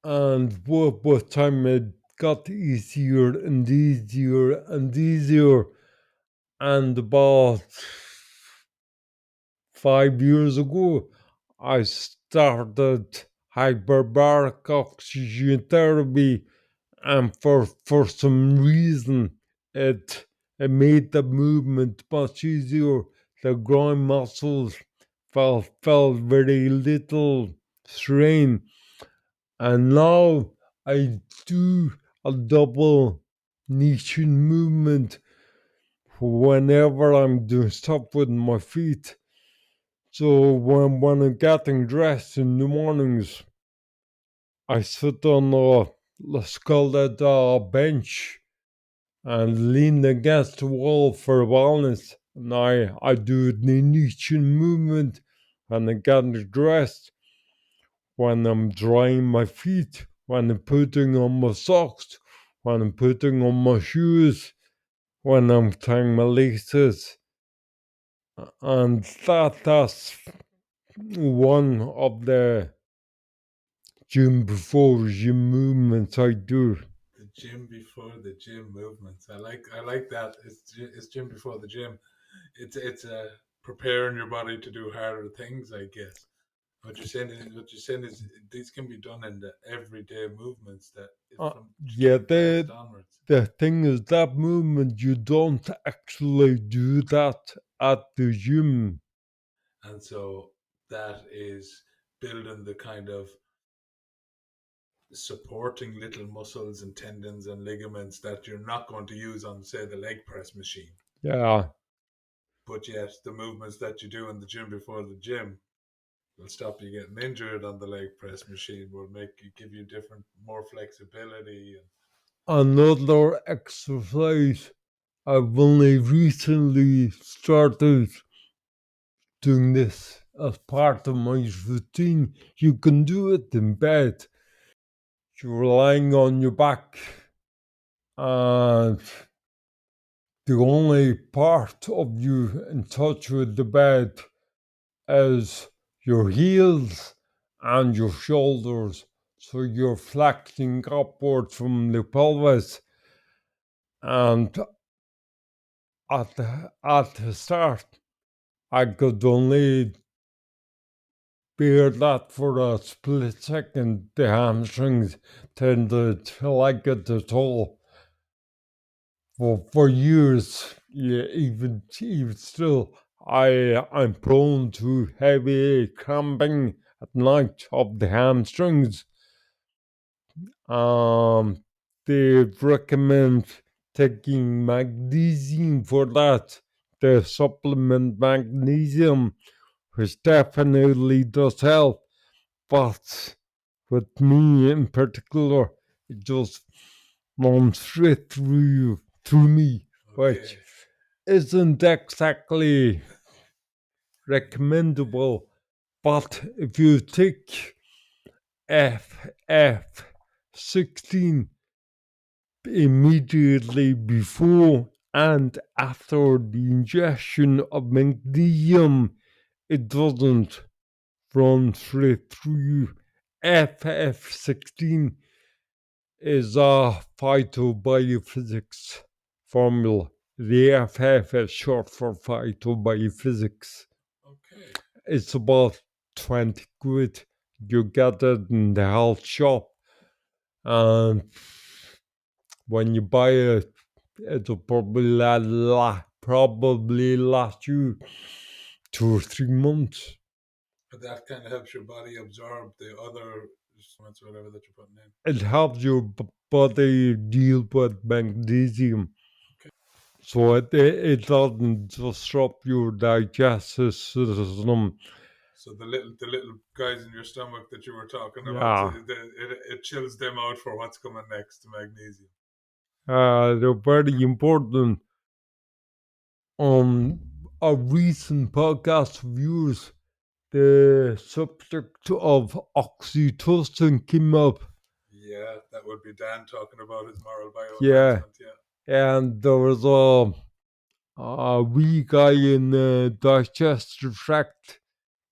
Speaker 2: And with time, it got easier and easier and easier. And about 5 years ago, I started hyperbaric oxygen therapy, and for some reason, it it made the movement much easier. The groin muscles felt very little strain, and now I do a double niche movement whenever I'm doing stuff with my feet. So when I'm getting dressed in the mornings, I sit on let's call it a bench and lean against the wall for balance. And I do the niche movement when I'm getting dressed, when I'm drying my feet, when I'm putting on my socks, when I'm putting on my shoes, when I'm tying my laces. And that's one of the gym before gym movements I do.
Speaker 1: The gym before the gym movements. I like that. It's gym before the gym. It's preparing your body to do harder things, I guess. What you're saying is these can be done in the everyday movements that
Speaker 2: Uh,
Speaker 1: from
Speaker 2: yeah,
Speaker 1: 10 class onwards.
Speaker 2: the thing is that movement you don't actually do that at the gym.
Speaker 1: And so that is building the kind of supporting little muscles and tendons and ligaments that you're not going to use on, say, the leg press machine.
Speaker 2: Yeah,
Speaker 1: But yet, the movements that you do in the gym before the gym will stop you getting injured on the leg press machine, will make you give you different, more flexibility. And
Speaker 2: another exercise I've only recently started doing this as part of my routine. You can do it in bed. You're lying on your back, and the only part of you in touch with the bed is your heels and your shoulders. So you're flexing upward from the pelvis. And at the start, I could only bear that for a split second. The hamstrings tended to like it at all. For years, yeah, even still, I'm prone to heavy cramping at night of the hamstrings. Um, they recommend taking magnesium for that. The supplement magnesium, which definitely does help, but with me in particular, it just runs straight through me, which
Speaker 1: okay,
Speaker 2: isn't exactly recommendable. But if you take FF16, immediately before and after the ingestion of magnesium. It doesn't run straight through. FF16 is a phytobiophysics formula. The FF is short for phytobiophysics.
Speaker 1: Okay.
Speaker 2: It's about 20 quid. You get it in the health shop. And when you buy it, it'll probably last you 2 or 3 months.
Speaker 1: But that kind of helps your body absorb the other supplements or whatever that you're putting in.
Speaker 2: It helps your body deal with magnesium.
Speaker 1: Okay.
Speaker 2: So it doesn't disrupt your digestive system.
Speaker 1: So the little guys in your stomach that you were talking about,
Speaker 2: Yeah.
Speaker 1: it chills them out for what's coming next to magnesium.
Speaker 2: They're very important. On a recent podcast of yours, the subject of oxytocin came up.
Speaker 1: Yeah, that would be Dan talking about his moral
Speaker 2: Yeah.
Speaker 1: bioenhancement. Yeah.
Speaker 2: And there was a wee guy in the digestive tract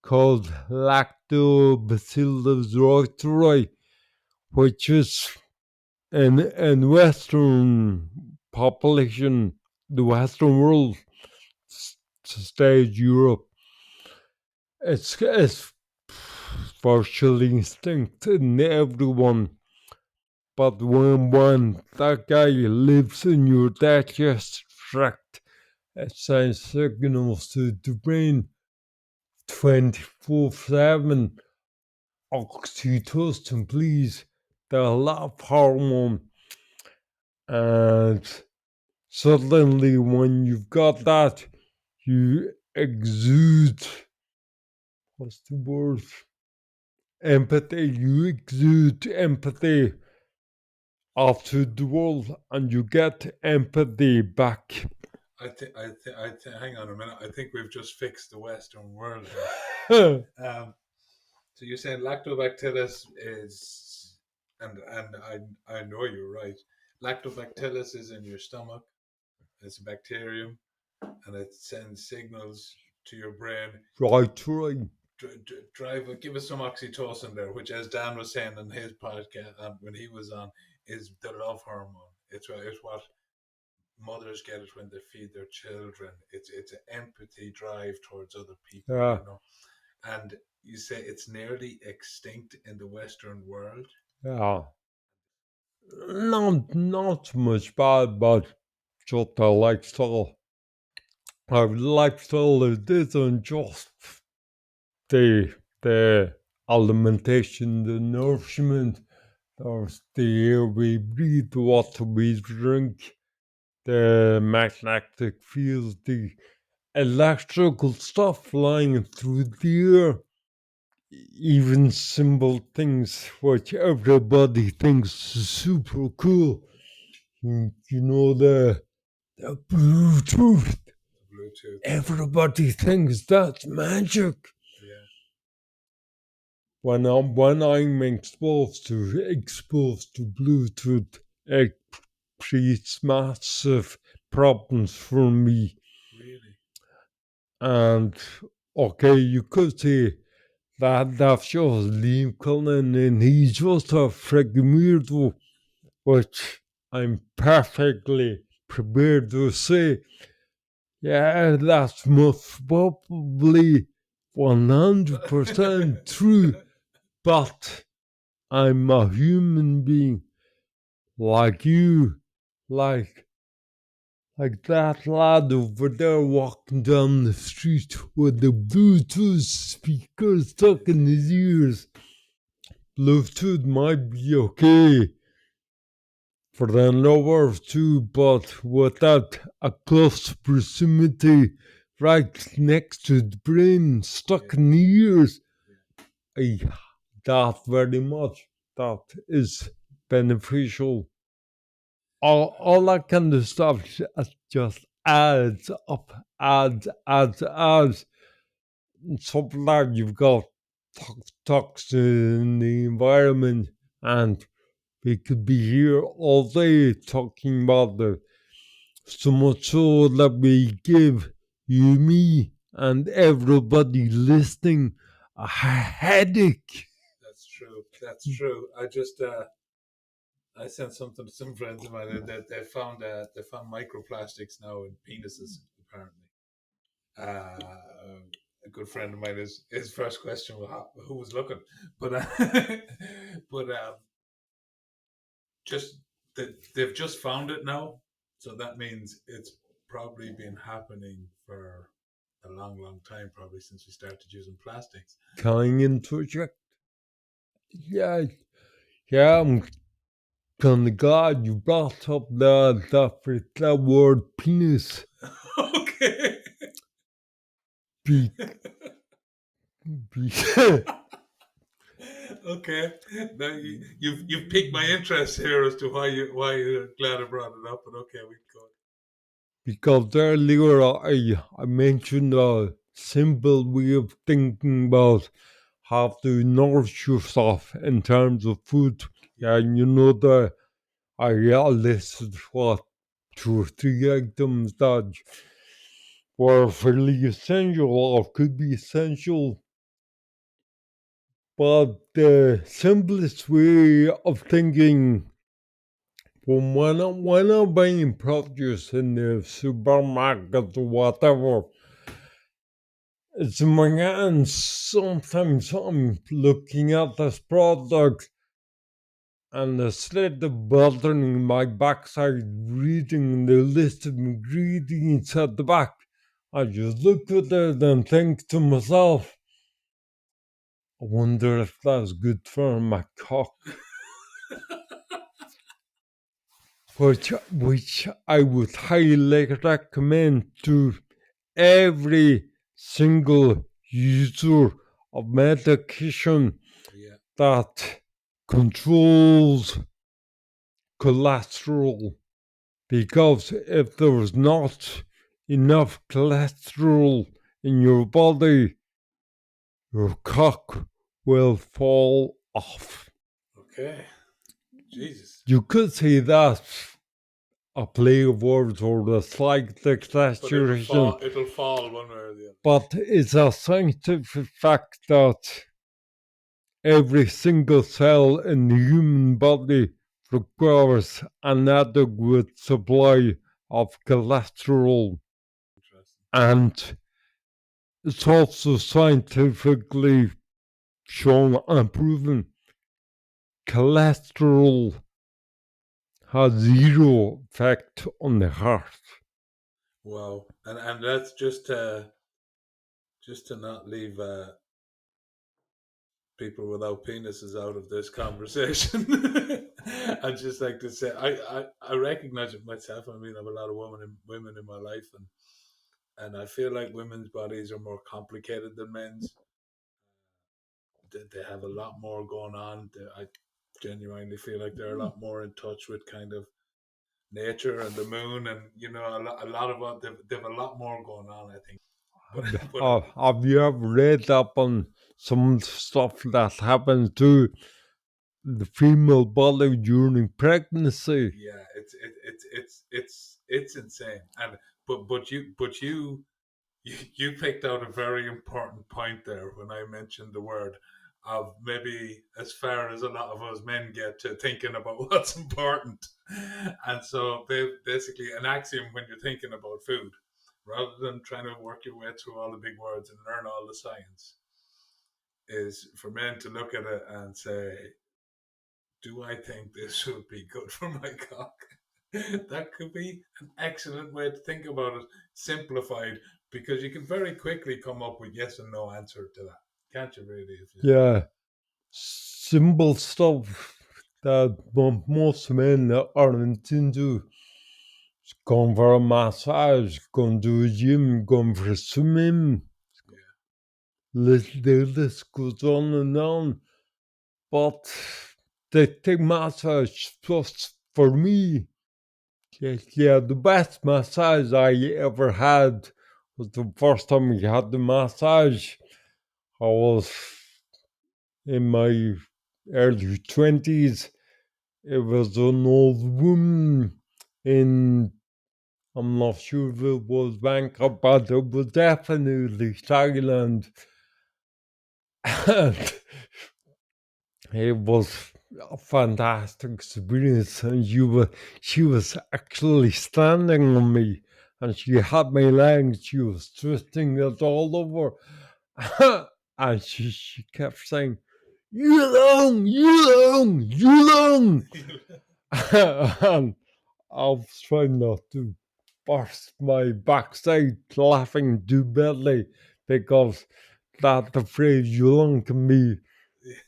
Speaker 2: called Lactobacillus reuteri, which is in Western population, the Western world, stage Europe, it's virtually instinct in everyone. But when that guy lives in your digestive tract, it sends signals to the brain 24/7. Oxytocin, please, the love hormone. And suddenly, when you've got that, you exude, what's the word? Empathy. You exude empathy after the world, and you get empathy back.
Speaker 1: Hang on a minute. I think we've just fixed the Western world here. So you're saying lactobacillus is, and I know you're right. Lactobacillus is in your stomach. It's a bacterium, and it sends signals to your brain.
Speaker 2: Right.
Speaker 1: Drive, give us some oxytocin there, which, as Dan was saying in his podcast when he was on, is the love hormone. It's what mothers get it when they feed their children. It's an empathy drive towards other people,
Speaker 2: Yeah.
Speaker 1: And you say it's nearly extinct in the Western world.
Speaker 2: Yeah. Not much bad, but just a lifestyle. Our lifestyle isn't just the alimentation, the nourishment, there's the air we breathe, the water we drink, the magnetic fields, the electrical stuff flying through the air, even simple things which everybody thinks is super cool. You know, the Bluetooth.
Speaker 1: Bluetooth.
Speaker 2: Everybody thinks that's magic.
Speaker 1: Yeah.
Speaker 2: When I'm exposed to Bluetooth, it creates massive problems for me.
Speaker 1: Really?
Speaker 2: And okay, you could say that shows Liam Cullinane and he's just a freaking weirdo, which I'm perfectly prepared to say, yeah, that's most probably 100% true, but I'm a human being like you, like that lad over there walking down the street with the Bluetooth speaker stuck in his ears. Bluetooth might be okay for an hour or two, but without a close proximity right next to the brain, stuck in the ears, I doubt very much that is beneficial. All that kind of stuff just adds up, adds. Sometimes you've got toxins in the environment, and We could be here all day talking about it. So much so that we give you, me, and everybody listening a headache.
Speaker 1: That's true. That's true. I sent something to some friends of mine that they found microplastics now in penises apparently. A good friend of mine, his first question was who was looking, but but just they've just found it now, so that means it's probably been happening for a long, long time, probably since we started using plastics.
Speaker 2: Can I interject? Yeah, yeah, I'm kind of glad you brought up that word penis.
Speaker 1: Okay.
Speaker 2: Be, be,
Speaker 1: Okay. Now you've piqued my interest here as to why you're glad I brought it up, but okay, we can go.
Speaker 2: because earlier I mentioned a simple way of thinking about how to nourish yourself in terms of food.
Speaker 1: Yeah.
Speaker 2: And you know that I listed what 2 or 3 items that were fairly essential or could be essential. But the simplest way of thinking from when I'm buying produce in the supermarket or whatever, it's in my hands. Sometimes I'm looking at this product and instead of bothering my backside reading the list of ingredients at the back, I just look at it and think to myself, I wonder if that's good for my cock. Which I would highly recommend to every single user of medication
Speaker 1: Yeah.
Speaker 2: that controls cholesterol. Because if there's not enough cholesterol in your body, your cock will fall off.
Speaker 1: Okay. Jesus.
Speaker 2: You could say that's a play of words or a slight
Speaker 1: But it'll
Speaker 2: exaggeration,
Speaker 1: fall. It'll fall one way or the other.
Speaker 2: but it's a scientific fact that every single cell in the human body requires an adequate supply of cholesterol.
Speaker 1: Interesting.
Speaker 2: And it's also scientifically shown and proven cholesterol has zero effect on the heart.
Speaker 1: Wow. And that's just to not leave people without penises out of this conversation. I'd just like to say I recognize it myself. I mean, I have a lot of women in my life, and I feel like women's bodies are more complicated than men's. They have a lot more going on. I genuinely feel like they're a lot more in touch with kind of nature and the moon, and a lot of what they've a lot more going on. I think, but but
Speaker 2: Have you ever read up on some stuff that happens to the female body during pregnancy?
Speaker 1: yeah, it's insane. And but you picked out a very important point there when I mentioned the word of maybe as far as a lot of us men get to thinking about what's important. And so basically an axiom when you're thinking about food, rather than trying to work your way through all the big words and learn all the science, is for men to look at it and say, do I think this would be good for my cock? That could be an excellent way to think about it, simplified, because you can very quickly come up with yes and no answer to that. Can't you really? If you
Speaker 2: Yeah, simple stuff that most men aren't into. Going for a massage, going to a gym, going for a swimming.
Speaker 1: yeah,
Speaker 2: The list goes on and on. But the massage plus for me, yeah, the best massage I ever had was the first time we had the massage. I was in my early 20s It was an old woman in, I'm not sure if it was Bangkok, but it was definitely Thailand. And it was a fantastic experience. And she was actually standing on me, and she had my legs, she was twisting it all over. And she kept saying, "You alone, you alone, you alone." And I was trying not to burst my backside laughing too badly because that the phrase "yulong" can be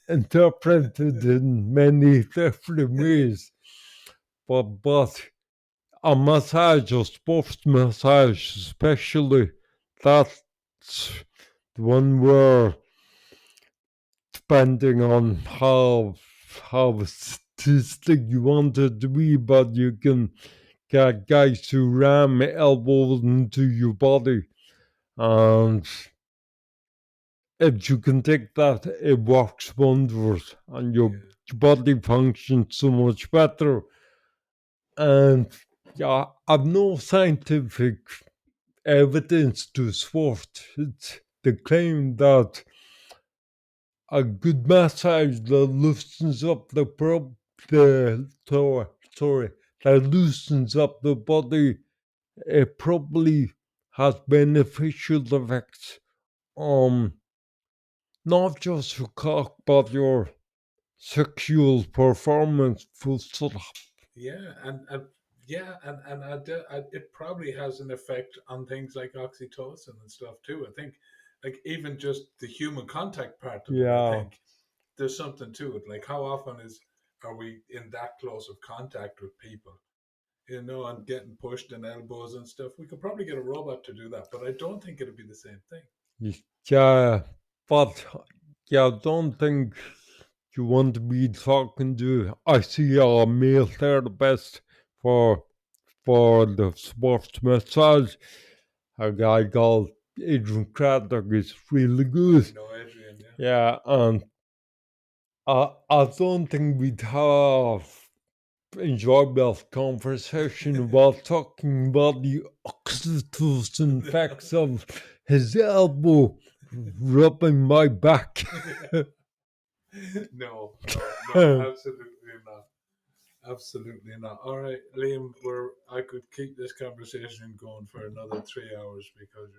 Speaker 2: interpreted in many different ways. But a massage, a sports massage especially, that's the one where, depending on how statistic you want it to be, but you can get guys to ram elbows into your body. And if you can take that, it works wonders and your
Speaker 1: Yeah.
Speaker 2: body functions so much better. And yeah, I've no scientific evidence to support it. The claim that a good massage that loosens up the sorry, that loosens up the body, it probably has beneficial effects on not just your cock but your sexual performance. Full stop.
Speaker 1: Yeah, and yeah, and it probably has an effect on things like oxytocin and stuff too. I think, like even just the human contact part of it. I
Speaker 2: Yeah,
Speaker 1: think there's something to it. Like how often are we in that close of contact with people? And getting pushed and elbows and stuff. We could probably get a robot to do that, but I don't think it'd be the same thing.
Speaker 2: yeah, but yeah, I don't think you want to be talking to. I see a male therapist for the sports massage. A guy called Adrian Craddock is really
Speaker 1: I
Speaker 2: good.
Speaker 1: know Adrian, yeah.
Speaker 2: Yeah, and I don't think we'd have enjoyable conversation about talking about the oxytocin effects of his elbow rubbing my back.
Speaker 1: No, absolutely not. Absolutely not. All right, Liam, I could keep this conversation going for another 3 hours because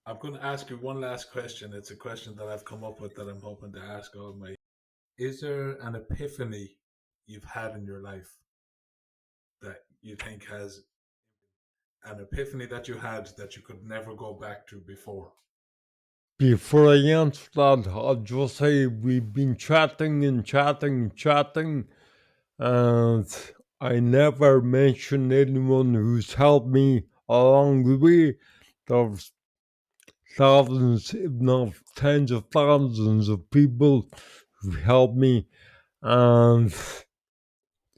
Speaker 1: I'm going to ask you one last question. It's a question that I've come up with that I'm hoping to ask all my. Is there an epiphany you've had in your life that you think has an epiphany that you had that you could never go back to before?
Speaker 2: Before I answer that, I'll just say we've been chatting and chatting and chatting, and I never mentioned anyone who's helped me along the way. There's thousands, if not tens of thousands of people who helped me, and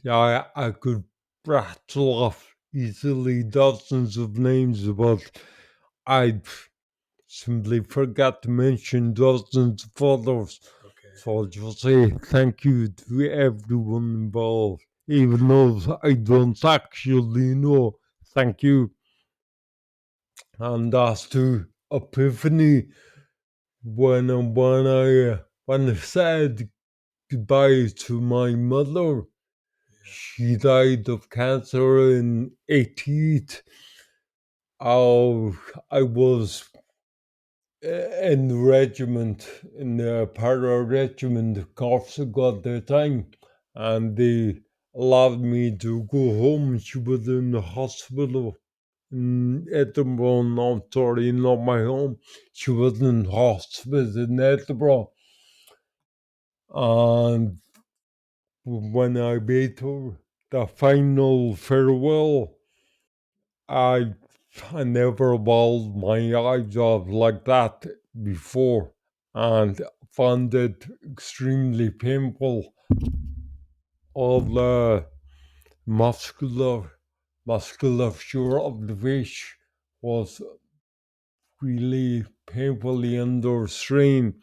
Speaker 2: yeah, I could rattle off easily dozens of names, but I simply forgot to mention dozens of others.
Speaker 1: Okay.
Speaker 2: So I'll just say thank you to everyone involved, even though I don't actually know. Thank you. And as to Epiphany, when I said goodbye to my mother,
Speaker 1: Yeah.
Speaker 2: she died of cancer in 88. Oh, I was in the regiment, in the para regiment of Corsica at the time, and they allowed me to go home. She was in the hospital in Edinburgh, no, sorry, not my home. She was in hospice in Edinburgh. And when I made her the final farewell, I I never bawled my eyes out like that before and found it extremely painful. All the musculature of the fish was really painfully under strain,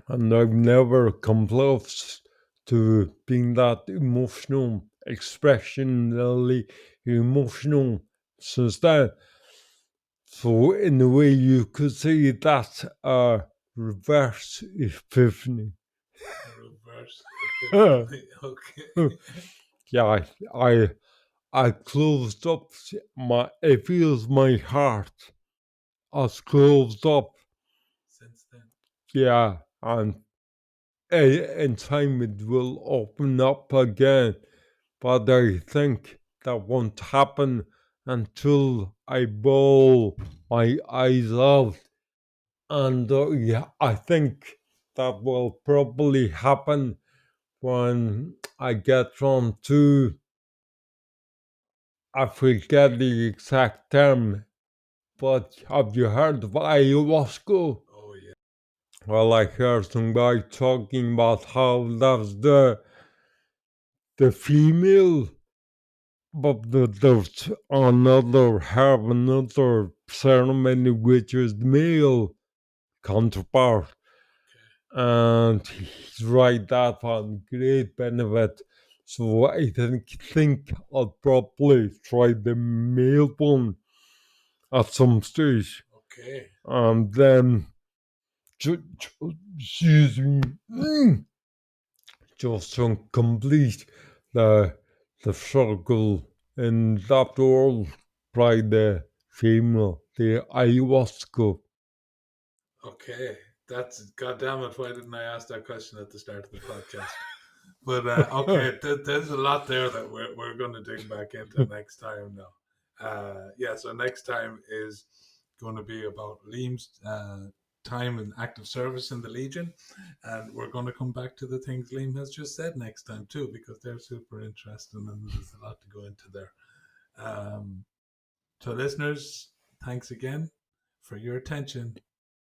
Speaker 2: and I've never come close to being that emotional, expressionally emotional since then. So in a way you could say that's a reverse epiphany.
Speaker 1: Reverse epiphany. Okay.
Speaker 2: Yeah, I closed up it feels my heart has closed up.
Speaker 1: Since then.
Speaker 2: Yeah, and in time it will open up again. But I think that won't happen until I bawl my eyes out. And yeah, I think that will probably happen when I get on to, I forget the exact term, but have you heard of ayahuasca?
Speaker 1: Oh yeah.
Speaker 2: Well, I heard some guy talking about how that's the female, but there's another ceremony which is the male counterpart. And he's right that one great benefit. So I think I'll probably try the male one at some stage.
Speaker 1: Okay.
Speaker 2: And then excuse me, just to complete the the circle in that world, try the female, the ayahuasca.
Speaker 1: Okay. That's God damn it. Why didn't I ask that question at the start of the podcast? But okay, there's a lot there that we're going to dig back into next time now. Yeah, so next time is going to be about Liam's time in active service in the Legion, and we're going to come back to the things Liam has just said next time too, because they're super interesting and there's a lot to go into there. Um, so, listeners, thanks again for your attention.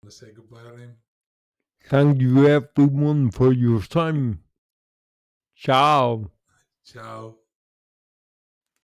Speaker 1: Want to say goodbye, Liam?
Speaker 2: Thank you everyone for your time. Ciao.
Speaker 1: Ciao.